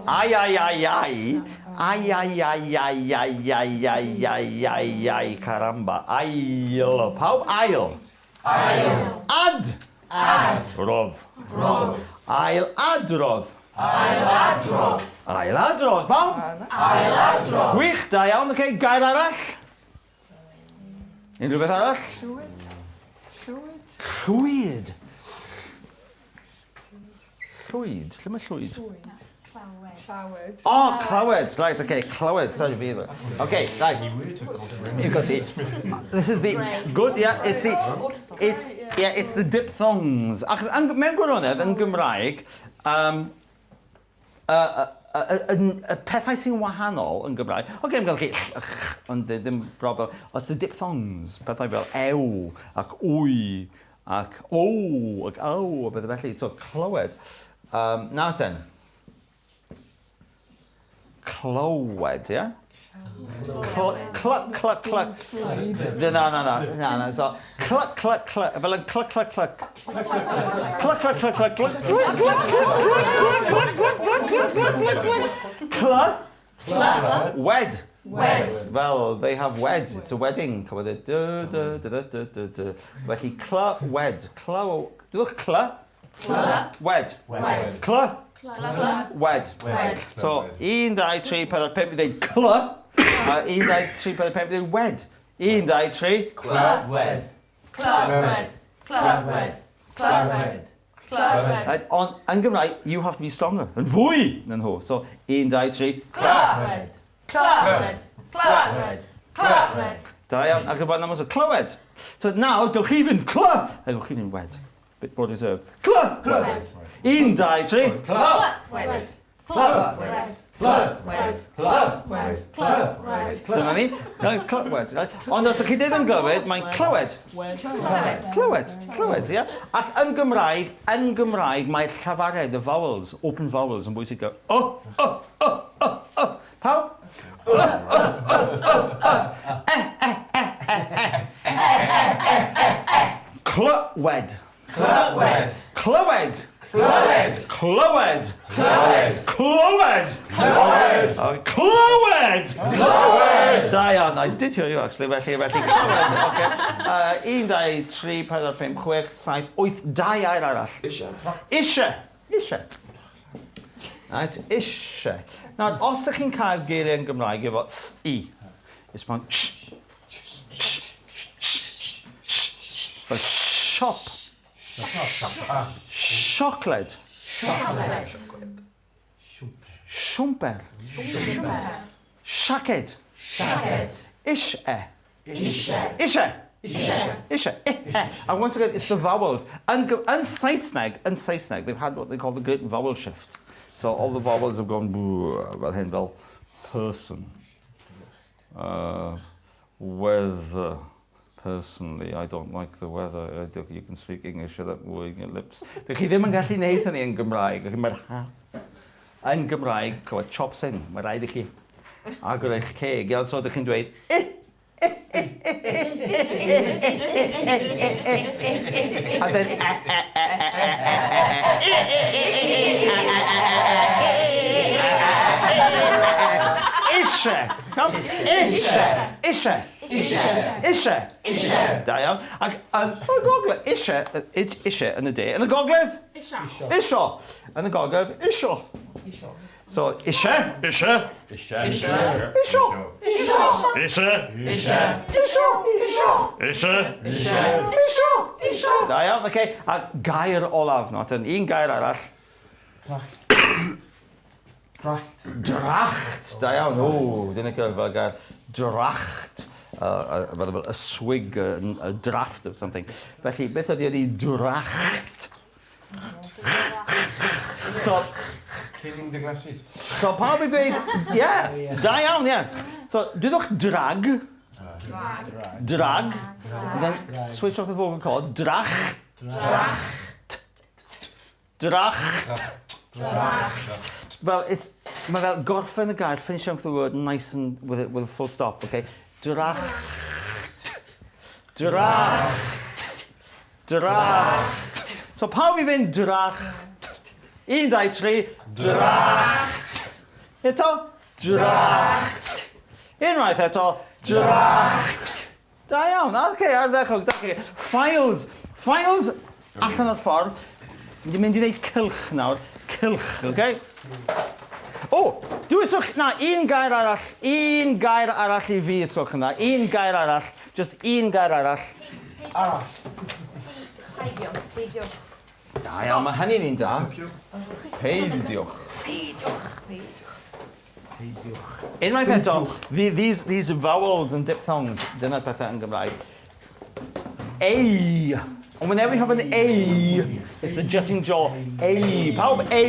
Ai, ai, ai, ai. Ai, ai, ai, ai, ai, ai, ai, ai, ai, ai, caramba. Ail. Pawb? Ail. Ail. Ad. Ad. Rodd. Rodd. Ail adrodd. Ailadrodd. Ailadrodd, pawb? Ailadrodd. Gwych, da iawn. Okay, gair arall. Unrhyw beth arall? Llwyd. Llwyd. Lle mae llwyd? Llawed. Oh, clywed. Right, okay, clywed. Sorry, fi. Okay, right. You've got the... This is the... Good, yeah, it's the diphthongs. Achos, mewn gwirionedd, yn Gymraeg, y pethau sy'n wahanol yn Gymraeg, okay, I'm going to ond ddim problem. Os the diphthongs, pethau fel ew, ac wy, ac o, ac aw, a beth felly. So, clywed. Nawr ten. Clywed, yeah? Cluck, cluck, cluck. No. So, cluck, cluck, cluck. Fel yn cluck, cluck, cluck. Cluck, cluck, cluck, cluck, cluck, cluck, cluck, cluck, wed. Wed. Well, they have wed. It's a wedding. Felly, cla, wed. Cla, dwi'n cla? Cla. Wed. Wed. Cla. Cla. Wed. Wed. So, 1, 2, 3, 4, 5, i ddeud cla. 1, 2, 3, 4, 5, i ddeud wed. 1, 2, 3. Cla. Wed. Cla. Wed. Cla. Wed. Cla. Wed. Cla. Wed. Right, on, yn Gymraeg, you have to be stronger. Yn fwy na nhw. So, 1, 2, 3. Cla. Wed. Cla. Wed. Cla. Wed. Cla. Wed. Da iawn, ac y bod na'n clywed. So, nawr, dewch chi fynd cla. A dewch chi fynd wed. Bit more reserved. Cla. Wed. 1, 2, 3. Cla. Wed. Cla. Wed. Cla. Wed. Cla. Wed. Cla. Wed. Dyna ni. Clywed. Ond os ydych chi ddim yn glywed, mae'n clywed. Clywed. Clywed, ie. Ac yn Gymraeg, mae'r llafariad, the vowels, open vowels, yn bwysig go. Pawb? Clywed. Clywed. Clywed. Clywed. Clywed. Clywed. Clywed. Clywed. Clywed. Clywed. Da iawn, I did hear you actually, felly clywed. Okay. 1, 2, 3, 4, 5, 6, 7, 8, 2 air arall. Ishe. Ishe. Right, ishe. Nawr, os ydych chi'n cael geiriau yn Gymraeg efo s-i, it's mae'n sh. Fel siop. Siocled. Siwmper. Siaced. Ishe. Ishe. And once again, it's the vowels. And Saesneg, they've had what they call the great vowel shift. So all the vowels have gone, well, hen fel person. Weather. Personally, I don't like the weather. You can speak English without moving your lips. Dych chi ddim yn gallu neud hynny yn Gymraeg. Mae'r yn Gymraeg, clywed chops in, mae rhaid i chi agor eich ceg. Iawn, so dych chi'n dweud a then Ishe. Da iawn. Ac yn y gogledd, ishe yn y de. Yn y gogledd? Isho. Yn y gogledd, isho. So, ishe. Isho. Da iawn, oce. A gair olaf, not yn un gair arall. Dracht. Da iawn. O, dyna gyfer gair. Dracht. A swig, a draft or something. Felly, beth ydy dracht? So, Cleaning the glasses. so pa fi dweud, da iawn, So, dwydwch drag. Drag. And then switch off the vocal cords. Dracht. Well, mae fel gorffen y gair, finish off the word nice and with a full stop, okay? Dracht. So pa fi fynd dracht? 1, 2, 3. Dracht. Eto. Dracht. Unwaith eto. Dracht. Da iawn, okay, ardderchog, da chi. Files allan o'r ffordd. Ni'n mynd I wneud cylch nawr. Cylch, okay? O, dywyswch, na, un gair arall I fi yswch yna. Un gair arall, just un gair arall. Peidiwch. Da iawn, mae hynny'n un da. Peidiwch. Unwaith eto, these vowels and diphthongs, dyna'r pethau yn Gymraeg. A. And whenever you have an A, it's the jutting jaw. A. Pawb A.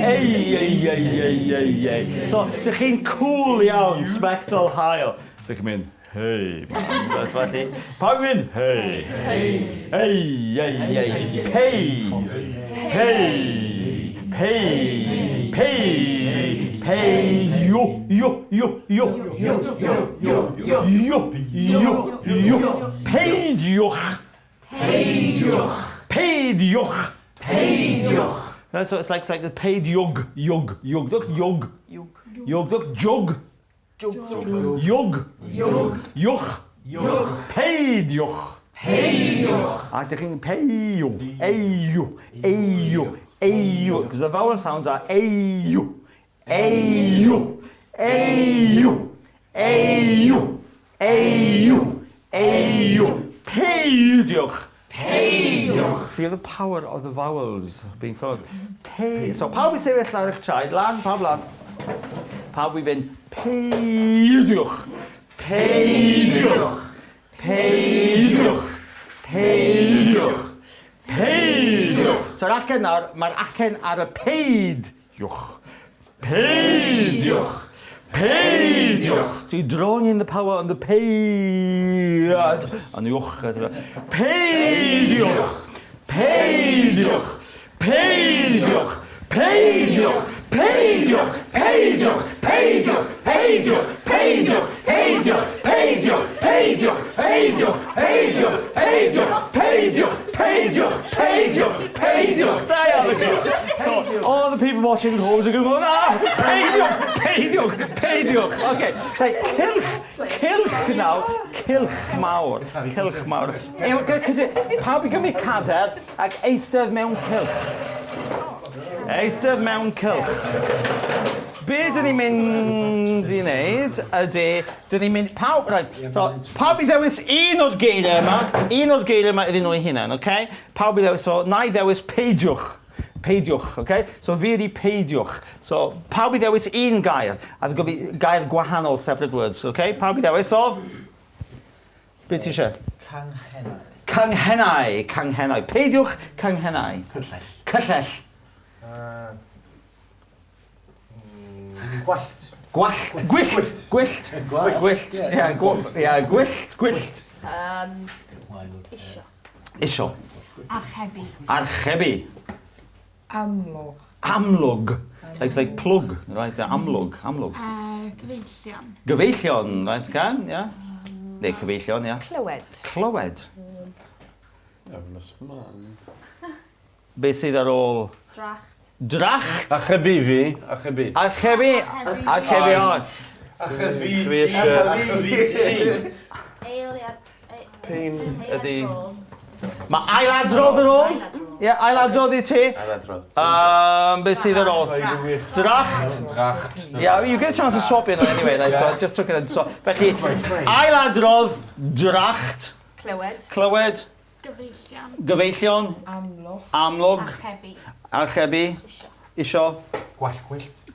A. So, dych chi'n cool iawn, spectral hael. Dych chi'n mynd, hey. Pawb mynd, hey. Peidiwch. So it's like the paid yug. Look, yug. Look, jug. Yug. Peidiwch. A dych chi'n peiw. Ayu. Because the vowel sounds are ayu. Peidiwch. Feel the power of the vowels being thrown. So, pawb I sefyll ar eich traed, lan, pawb lan. Pawb I fynd, peidiwch. So'r acen nawr, mae'r acen ar y peidiwch. So you're drawing in the power on the peidiwch. On the uch. Peidiwch. peidiwch, peidiwch, peidiwch, peidiwch, peidiwch, peidiwch, peidiwch, peidiwch, peidiwch, peidiwch, peidiwch, peidiwch. Da iawn. So, all the people watching at home are going, peidiwch, peidiwch, peidiwch. Okay, cilch now, cilch mawr, cilch mawr. Pawb i gymryd cader ac eistedd mewn cilch. Eistedd mewn cilch. Be dyn ni'n mynd i wneud ydy, dyn ni'n mynd, pawb i ddewis un o'r geiriau yma ydyn nhw eu hunain, okay? Pawb i ddewis, so na i ddewis peidiwch, okay? So fi ydi peidiwch. So pawb i ddewis un gair, a fi'n gofio gair gwahanol, separate words, okay? Pawb i ddewis, so, be ti eisiau? Canghennau. Peidiwch canghennau. Cyllell. Gwyllt. Isio. Archebu. Amlwg. Like plug, right? Amlwg. Gyfeillion, right? Can, yeah? Neu cyfeillion, yeah. Clywed. Be sydd ar ôl? Dracht. Archebu fi. Archebu on. Dwi eisiau... Pein ydi... Mae ailadrodd ar ôl? Ie, ailadrodd i ti? Ailadrodd. Be sydd ar ôl? Dracht. Yeah, you get a chance to swap in anyway, like, so I just took it and swap. Felly, ailadrodd, dracht. Clywed. Gyfeillion. Amlwg. Archebu. Isio.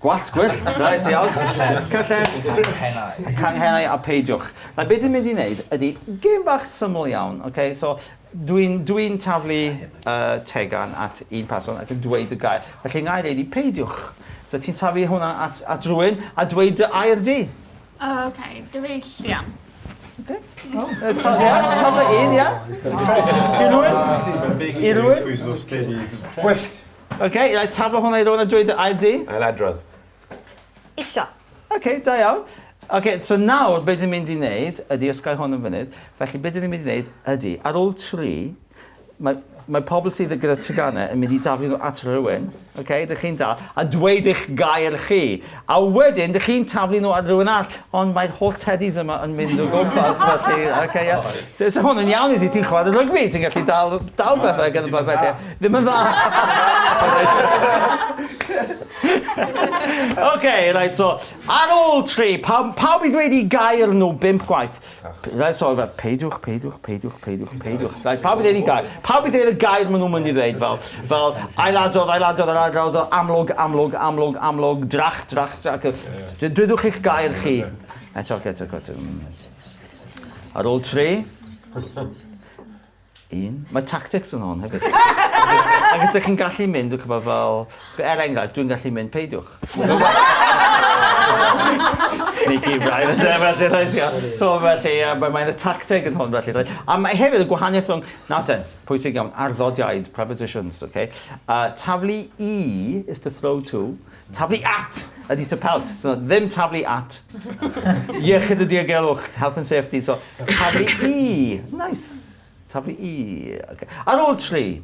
Gwallt, right, iawn. Cyllell. Canghennau a peidiwch. Na, beth dwi'n mynd i wneud ydy gêm bach syml iawn, okay? So, dwi'n taflu tegan at un person ac yn dweud y gair. Felly ngair ydy peidiwch. So, ti'n taflu hwnna at rhywun a dweud dy air di. Okay, gyfeillion. Taflu un, ia? I rhywun? Gwyllt. Okay, taflu hwnna i rhywun a dweud dy air di. Ailadrodd. Isio. Okay, da iawn. Okay, so nawr, beth dwi'n mynd i wneud ydy, os gael hwn yn fynydd, felly beth dwi'n mynd i wneud ydy, ar ôl 3, mae pobl sydd gyda teganau yn mynd i daflu nhw at rhywun, okay, dych chi'n dal, a dweud eich gair chi. A wedyn, dych chi'n taflu nhw at rhywun all, ond mae'r holl teddys yma yn mynd o gwmpas, felly, okay, yeah. So hwn yn iawn i ti, ti'n chwarae rygbi, ti'n gallu dal bethau gyda bethau, felly, ddim yn dda. Okay, right, so, ar ôl 3, pawb i ddweud i gair nhw 5 gwaith. Right, so, peidiwch. Right, pawb i ddweud i gair. Pawb i ddweud y gair maen nhw'n mynd i ddweud, fel ailadrodd, amlwg, dracht. Dwydwch eich gair chi. Eto. Ar ôl 3, 1. Mae tactics yn hon hefyd. Ac ydych chi'n gallu mynd, dwi'n chyfod fel... enghraifft, dwi'n gallu mynd peidiwch. Sneaky braidd yn felly. So felly, mae'n y tactig yn hwn felly. A mae hefyd y gwahaniaeth rhwng... Nawr ten, pwysig iawn, arddodiaid, prepositions, okay? Taflu I is to throw to. Taflu at ydy to pelt. So ddim taflu at. Iechyd y diogelwch, health and safety. So taflu I. Nice. Taflu I. Okay. Ar ôl 3.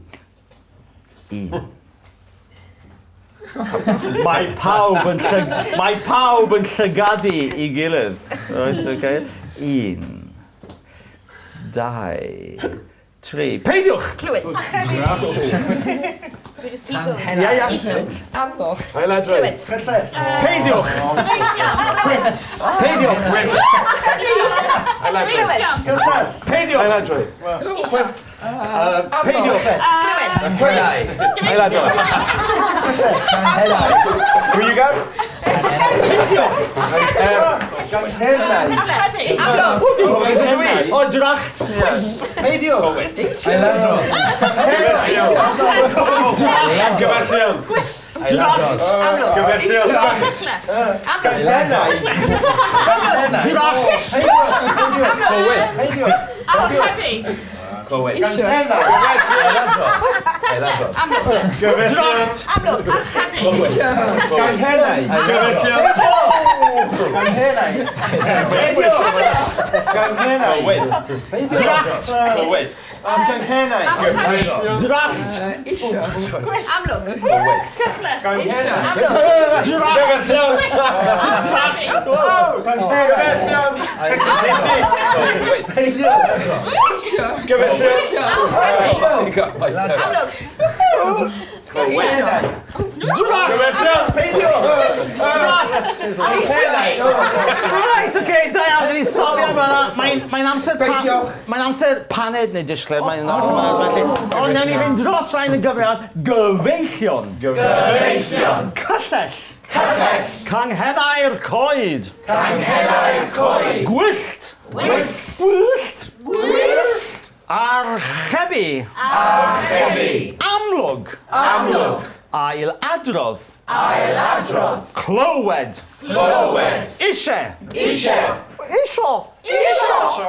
1. Mae pawb yn llygadu i gilydd. Right, okay? 1. 2. 3. Peidiwch! Clywed. We just keep going. Yeah. Isio. Amlwg. Ailadrodd. Clywed. Peidiwch! Peidiwch! Clywed. Peidiwch! Ailadrodd. Isio. Peidiwch! Clywed. Ailadrodd. Pwy i gad? O, dracht! Peidiwch! Ailadrodd. Gyfellion. Dracht! Gyfellion. Clywed. Isio. Ailadrodd. Gyfellion. Dracht! Amlwg. Ganghenau. Gyfeillion. Ganghenau. Dracht. Ganghenau. Dracht. Amlwg. Cyllell. Gyfeillion. Right, okay, da iawn, dyn ni stopio fan'na. Mae'n amser Mae'n amser paned neu disgled. Ond newn ni fynd dros rhain y gyfriad. Gyfeillion. Cyllell. Canghenau'r coed. Gwyllt. Archebu. Amlwg. Ailadrodd. Clywed. Isio.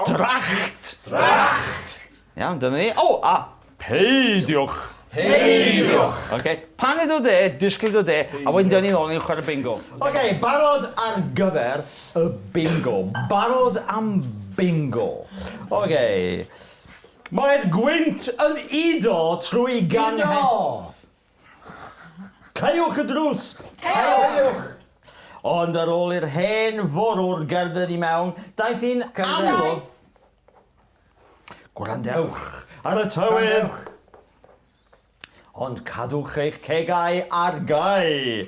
Dracht. Iawn, dyna ni. O, a peidiwch. Okay. Paned o de, disgled o de, a wedyn dyn ni'n ôl ni'n chwarae bingo. Okay, barod ar gyfer y bingo. Barod am bingo. Okay. Mae'r gwynt yn ido trwy ganghennau. Caiwch y drws. Ond ar ôl i'r hen forwr gerdded i mewn, daeth hi'n amlwg. Gwrandewch ar y tywydd. Ond cadwch eich cegau ar gau.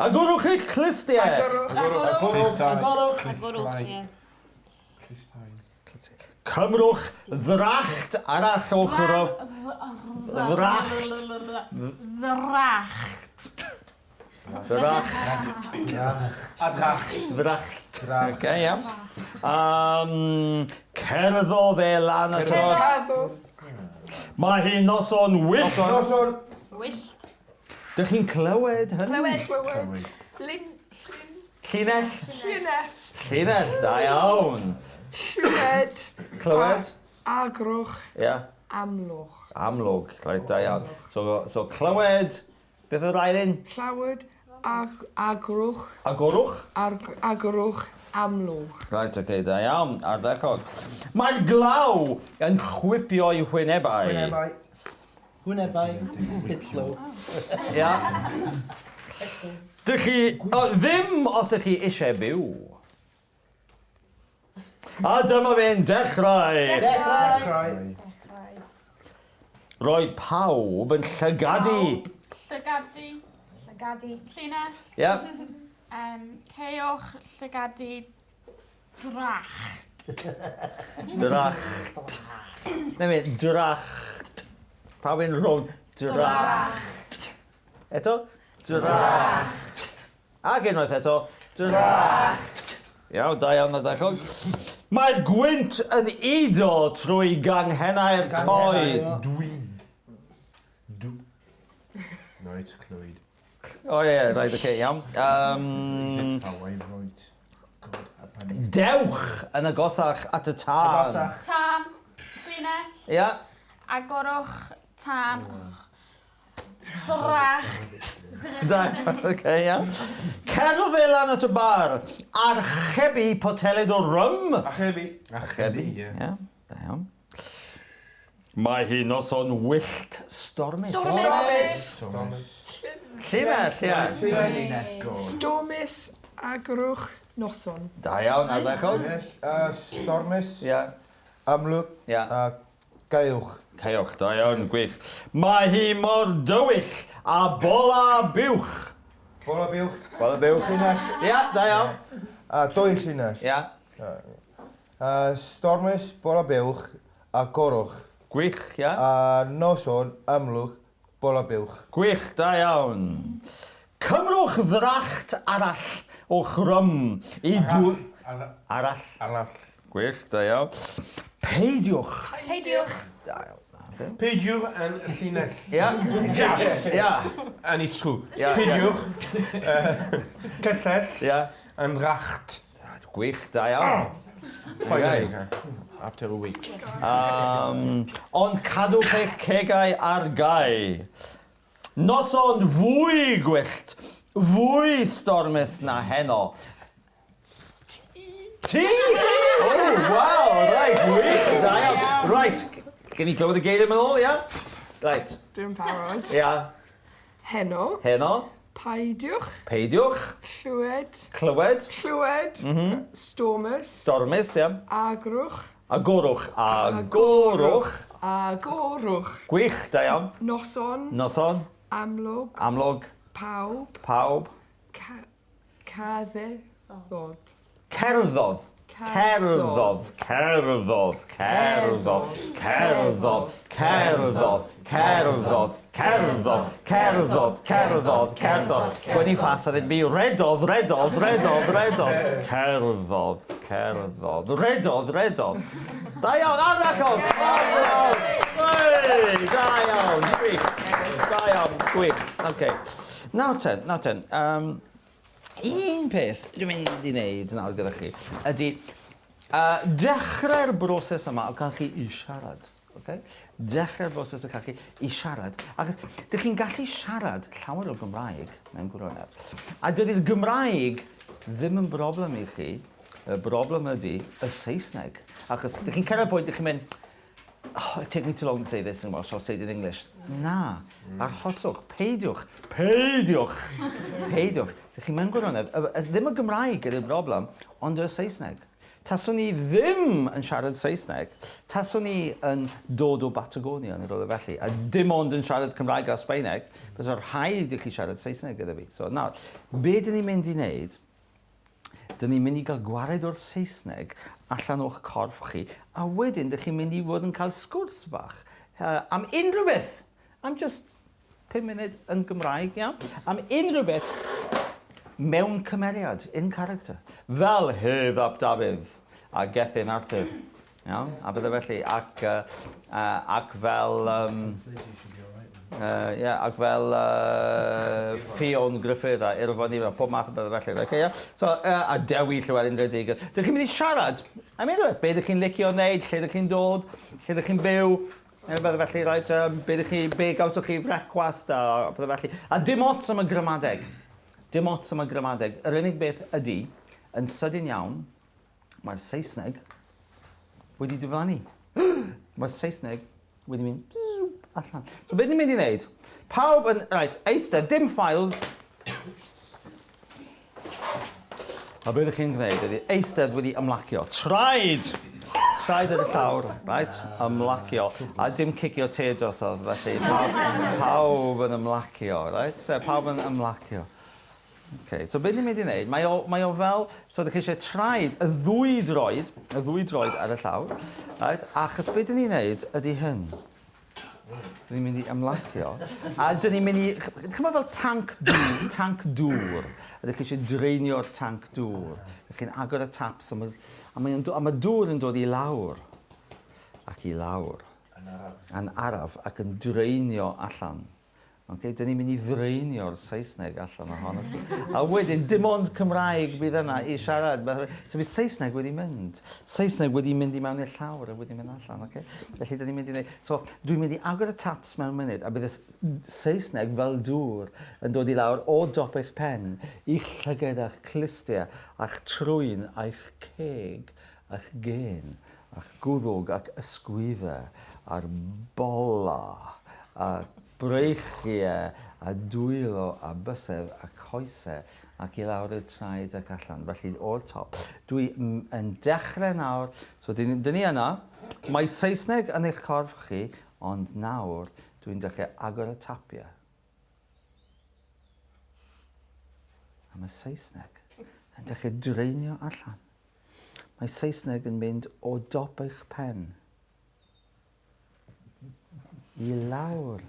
Agorwch eich clustiau. Cymrwch ddracht arall o chwro. Ddracht. Okay, iawn. Cerddo fe lan y tor. Mae hi'n noson wyllt. Dych chi'n clywed hynny? Llinell. Da iawn. Clywed? Agrwch. Ia. Amlwg. Right, da iawn. So clywed, beth yw'r ail un? Llawyd. Agrwch. Agorwch? Agrwch. Amlwg. Right, okay, da iawn. Ardderchog. Mae'r glaw yn chwipio i hwynebau. Bit slow. Ia. Dych chi... Ddim os ydych chi eisiau byw. A dyma fe'n dechrau. Roedd pawb yn llygadu. Llinell. Ia. Ceiwch, llygadu, Dracht. Dracht. Pawb yn rhwng. Dracht. Eto? Dracht. Ac unwaith eto. Dracht. Iawn, da iawn, ddechog. Mae'r gwynt yn ido trwy ganghennau'r coed. Clwyd. O ie, rhaid, oce, iawn. Dewch yn agosach at y tân. Tân, llinell. Ia. Agorwch, tân. Dracht. Da, oce, iawn. Cerw fe lan at y bar. Archebu poteled o rym. Archebu, ie. Da iawn. Mae hi noson wyllt stormus. Llinell, ia. Stormus. Agrwch. Noson. Da iawn, ardderchog. Stormus. Ia. Amlwg. Ia. Caiwch. Caiwch, da iawn, gwych. Mae hi mor dywyll a bola buwch. Bola buwch. Llinell. Ia, da iawn. Dwy llinell. Ia. Stormus, bola buwch a gorwch. Gwych, ia. Noson, amlwg, bola buwch. Gwych, da iawn. Cymrwch ddracht arall o chrym i dŵr... Arall. Gwych, da iawn. Peidiwch. Da iawn. Peidiwch yn llinell. Ia. Ia. Yn ei trw. Ia. Peidiwch. Cyllell. Ia. Yn racht. Gwych, da iawn. Finally. After a week. Ond cadwch eich cegau ar gau. Noson fwy gwyllt, fwy stormus na heno. Ti? Oh, wow, right, gwych, da iawn. Right, gen i glywed y geiriau yn ôl, ia? Right, Dwi'n parod. ia. Heno. Heno, Paidiwch. peidiwch, Llywed. clywed, Llywed. Stormus. stormus, ia. Agrwch. Agorwch, agorwch. Agorwch. Gwych, da iawn. Noson. Noson, Amlwg. amlwg, Pawb. pawb. Caddod. Cerddodd. Cerddodd, cerddodd, cerddodd, cerddodd, cerddodd, cerddodd, cerddodd, cerddodd, cerddodd, cerddodd. Gwenni ffas a ddyn mi redodd, redodd, redodd, redodd. Cerddodd, cerddodd, redodd, redodd. Da iawn, arnachol! Da iawn, gwych. Da iawn, gwych. OK. Nawr ten. Un peth dwi'n mynd i wneud nawr gyda chi ydy dechrau'r broses yma o cael chi i siarad. Okay? Dechrau'r broses o cael chi i siarad. Ac ydych chi'n gallu siarad llawer o Gymraeg mewn gwirionedd. A dydy'r Gymraeg ddim yn broblem i chi. Y broblem ydy y Saesneg. Achos ydych chi'n cyrraedd pwynt, ydych chi'n mynd, oh, it take me too long to say this in Welsh, I'll say it in English. Na, arhoswch, peidiwch. Ydych chi'n mewn gwirionedd, ddim y Gymraeg ydy'r broblem, ond y Saesneg. Taswn ni ddim yn siarad Saesneg, taswn ni yn dod o Batagonia yn yr oedd felly, a dim ond yn siarad Cymraeg a Sbaeneg, bys o'r rhaid i chi siarad Saesneg gyda fi. So nawr, be dyn ni'n mynd i wneud? Dyn ni'n mynd i gael gwared o'r Saesneg allan o'ch corff chi, a wedyn dych chi'n mynd i fod yn cael sgwrs bach am unrhyw beth. Am just 5 munud yn Gymraeg, iawn? Am unrhyw beth mewn cymeriad, in character. Fel Hydd ap Dafydd a Gethin Arthur. Iawn? A bydde felly, ac fel... ac fel Ffion Gruffydd a Irfon Ifa, pob math o bydde felly. Okay, yeah? So, a Dewi Llywelyn Rheddig. Dych chi'n mynd i siarad? I mean, be ydych chi'n licio wneud, lle ydych chi'n dod, lle ydych chi'n byw, bydde felly, right, be gawswch chi frecwast a bydde felly. A dim ots am y gramadeg. Dim ots am y gramadeg. Yr unig beth ydy, yn sydyn iawn, mae'r Saesneg wedi diflannu. Mae'r Saesneg wedi mynd allan. So beth ni'n mynd i wneud? Pawb yn, right, eistedd, dim files. A beth ydych chi'n gwneud ydy eistedd wedi ymlacio. Traed ar y llawr, right? Ymlacio. A dim cicio te drosodd, felly pawb yn ymlacio, right? So, pawb yn ymlacio. Okay, so beth ni'n mynd i wneud? Mae o fel, so ydych chi eisiau traed y ddwy droed ar y llawr, right? Achos beth ni'n wneud ydy hyn. Dyn ni'n mynd i ymlacio. A dyn ni'n mynd i... Ydych chi'n fel tanc dŵr. Ydych chi eisiau dreinio'r tanc dŵr. Ydych chi'n agor y taps a mae dŵr yn dod i lawr. Ac i lawr. Yn araf. Ac yn dreinio allan. Okay, dyn ni'n mynd i ddreinio'r Saesneg allan ohono chi. A wedyn, dim ond Cymraeg bydd yna i siarad. So bydd Saesneg wedi mynd. Saesneg wedi mynd i mewn i'r llawr a wedi mynd allan. Okay? Felly, dyn ni'n mynd i wneud... So, dwi'n mynd i agor y taps mewn munud, a bydd y Saesneg fel dŵr yn dod i lawr o dop eich pen, i llyged a'ch clustia, a'ch trwyn, a'ch ceg, a'ch gen, a'ch gwddwg, a'ch ysgwyddau, a'r bola, a'ch breichiau, a dwylo, a bysedd, a coesau, ac i lawr y traed ac allan. Felly, o'r top. Dwi yn dechrau nawr, so dyn ni yna, mae Saesneg yn eich corff chi, ond nawr dwi'n dechrau agor y tapiau. A mae Saesneg yn dechrau dreinio allan. Mae Saesneg yn mynd o dop eich pen i lawr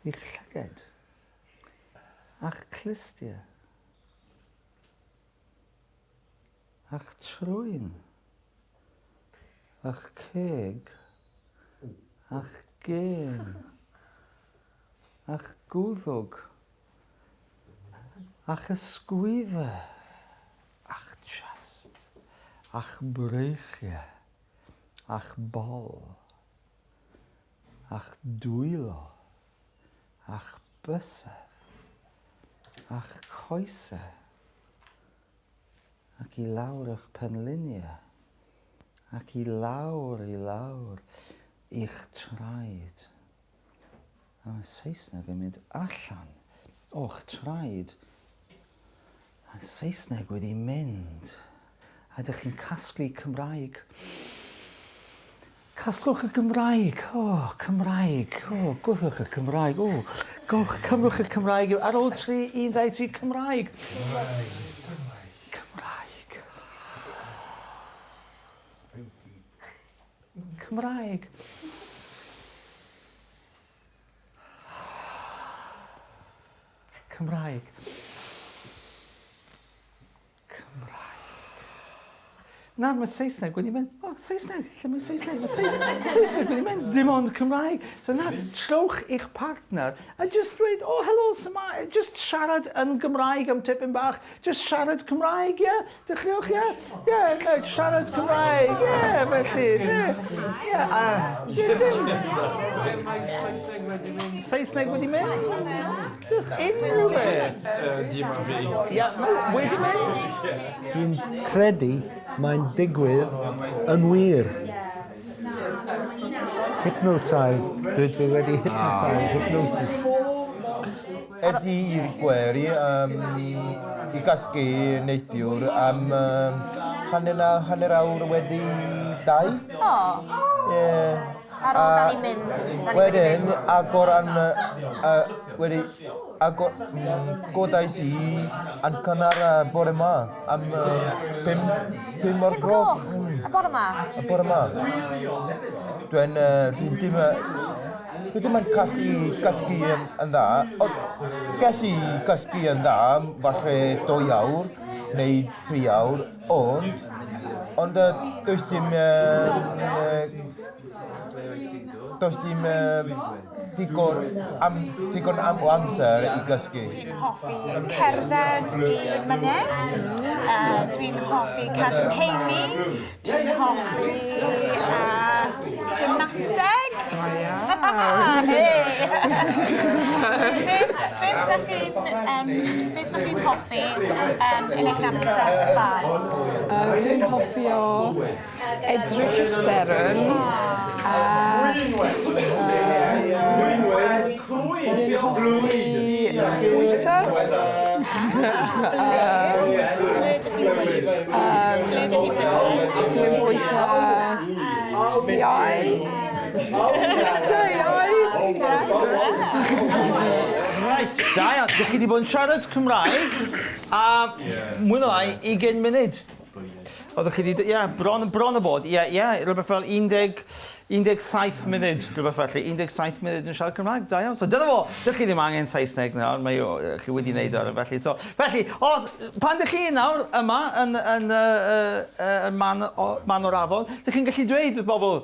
i'ch llyged, a'ch clustia, a'ch trwyn, a'ch ceg, a'ch gen, a'ch gwddwg, a'ch ysgwyddau, a'ch chest, a'ch breichiau, a'ch bol, a'ch dwylo, a'ch bysedd, a'ch coesau, ac I lawr eich penluniau, ac I lawr i'ch traed. A mae Saesneg yn mynd allan o'ch traed. A Saesneg wedi mynd. A ydych chi'n casglu Cymraeg. Casglwch y Gymraeg. Cymraeg. Gwthwch y Cymraeg. Cymrwch y Cymraeg. Ar ôl 3, 1, 2, 3, Cymraeg. Cymraeg. Cymraeg. Cymraeg. Na, mae Saesneg wedi mynd. Saesneg. Lle mae Saesneg? Mae Saesneg wedi mynd. Dim ond Cymraeg. So na, trowch eich partner a just dweud, helo, Cymraeg. Just siarad yn Gymraeg am tipyn bach. Just siarad Cymraeg, ie? Dechreuwch, ie? Ie, siarad Cymraeg, ie, felly. Saesneg wedi mynd? Just unrhyw beth. Ie, wedi mynd? Dwi'n credu mae'n digwydd yn wir. Hypnotised. Dwi wedi hypnosis. Es I i'r gweri I gasgu neithiwr am hanner awr wedi 2. Ar ôl da ni'n mynd. Wedyn, agor godais I yn cynnar bore ma am 5 o'r gloch. Y bore ma? Y bore ma. Dwi'n ddim yn gallu gasgu yn dda, ond ges I gasgu yn dda, falle 2 awr neu 3 awr, ond does dim digon am amser I gysgu. Dwi'n hoffi cerdded I mynedd. Dwi'n hoffi cadw'n heini. Dwi'n hoffi gymnasteg. Da iawn. Beth ydych chi'n hoffi yn eich amser spa? Dwi'n hoffio edrych y seren. Dwi'n hoffi bwyta. Dwi'n bwyta iau. Right, da iawn. Dych chi wedi bod yn siarad Cymraeg a mwy na lai 20 munud. Oeddech chi wedi, bron y bod, rhywbeth fel 17 munud, rhywbeth felly, 17 munud yn siarad Cymraeg, da iawn. So dyna fo, dych chi ddim angen Saesneg nawr, chi wedi wneud o'r felly. So, felly, pan dych chi nawr yma yn man o'r afon, dych chi'n gallu dweud wrth bobl,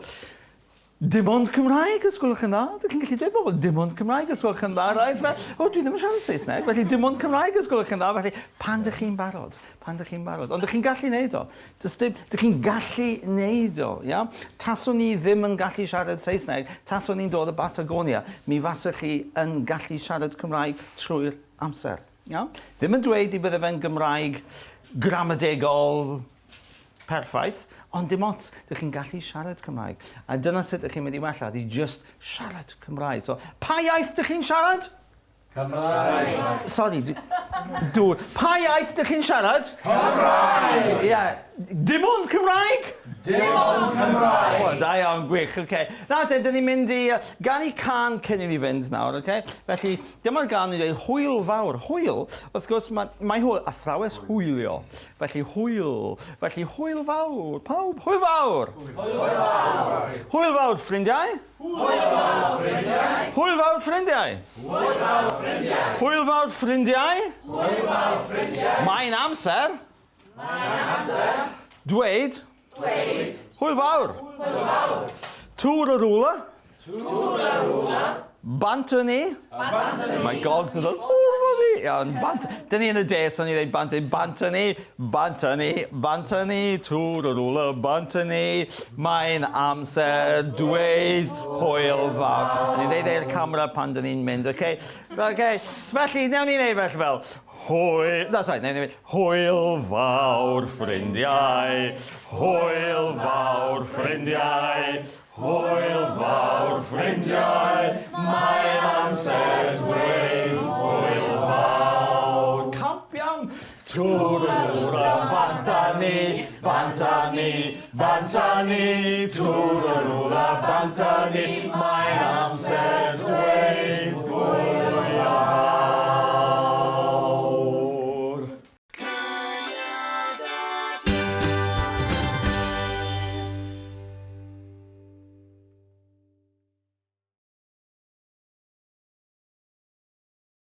dim ond Cymraeg, os gwelwch yn dda. Dych chi'n gallu dweud bobl, dim ond Cymraeg, os gwelwch yn dda. Dwi ddim yn siarad Saesneg, felly dim ond Cymraeg, os gwelwch yn dda. Felly, pan dych chi'n barod? Ond dych chi'n gallu wneud o. Dych chi'n gallu wneud o, ia? Taswn ni ddim yn gallu siarad Saesneg, taswn ni'n dod o Batagonia, mi faswch chi yn gallu siarad Cymraeg trwy'r amser, ia? Ddim yn dweud I bydde fe'n Gymraeg gramadegol perffaith, ond dim ots, dych chi'n gallu siarad Cymraeg. A dyna sut ydych chi'n mynd I wella, I just siarad Cymraeg. So, pa iaith dych chi'n siarad? Cymraeg. Sorry, dŵr. Pa iaith dych chi'n siarad? Cymraeg. Dim ond Cymraeg? Dim ond Cymraeg. Wel, da iawn, gwych, oce. Nawr te, dyn ni'n mynd I gan I can cyn I ni fynd nawr, oce? Felly, dyma'r gan I dweud hwyl fawr. Hwyl, wrth gwrs, mae hwyl, athrawes hwylio. Felly, hwyl. Felly, hwyl fawr. Pawb, hwyl fawr. Hwyl fawr. Hwyl fawr, ffrindiau? Hwyl fawr, ffrindiau. Hwyl fawr, ffrindiau. Hwyl fawr, ffrindiau. Hwyl fawr, ffrindiau. Hwyl fawr, ffrindiau. Mae'n amser. Dweud. Hwyl fawr. Tŵr y rwla. Bant yn ni. Mae gogs yn dod. Iawn, dyn ni yn y des, o'n i dweud bantani, twrwrwla, bantani, mae'n amser dweud hwyl fawr. O'n i dweud i'r camera pan dyn ni'n mynd, oce? Felly, newn ni wneud fel, hwyl fawr ffrindiau, hwyl fawr ffrindiau, hwyl fawr ffrindiau, mae'n amser dweud hwyl fawr. Camp iawn! Twrwrwla bantani, twrwrwla bantani, mae'n amser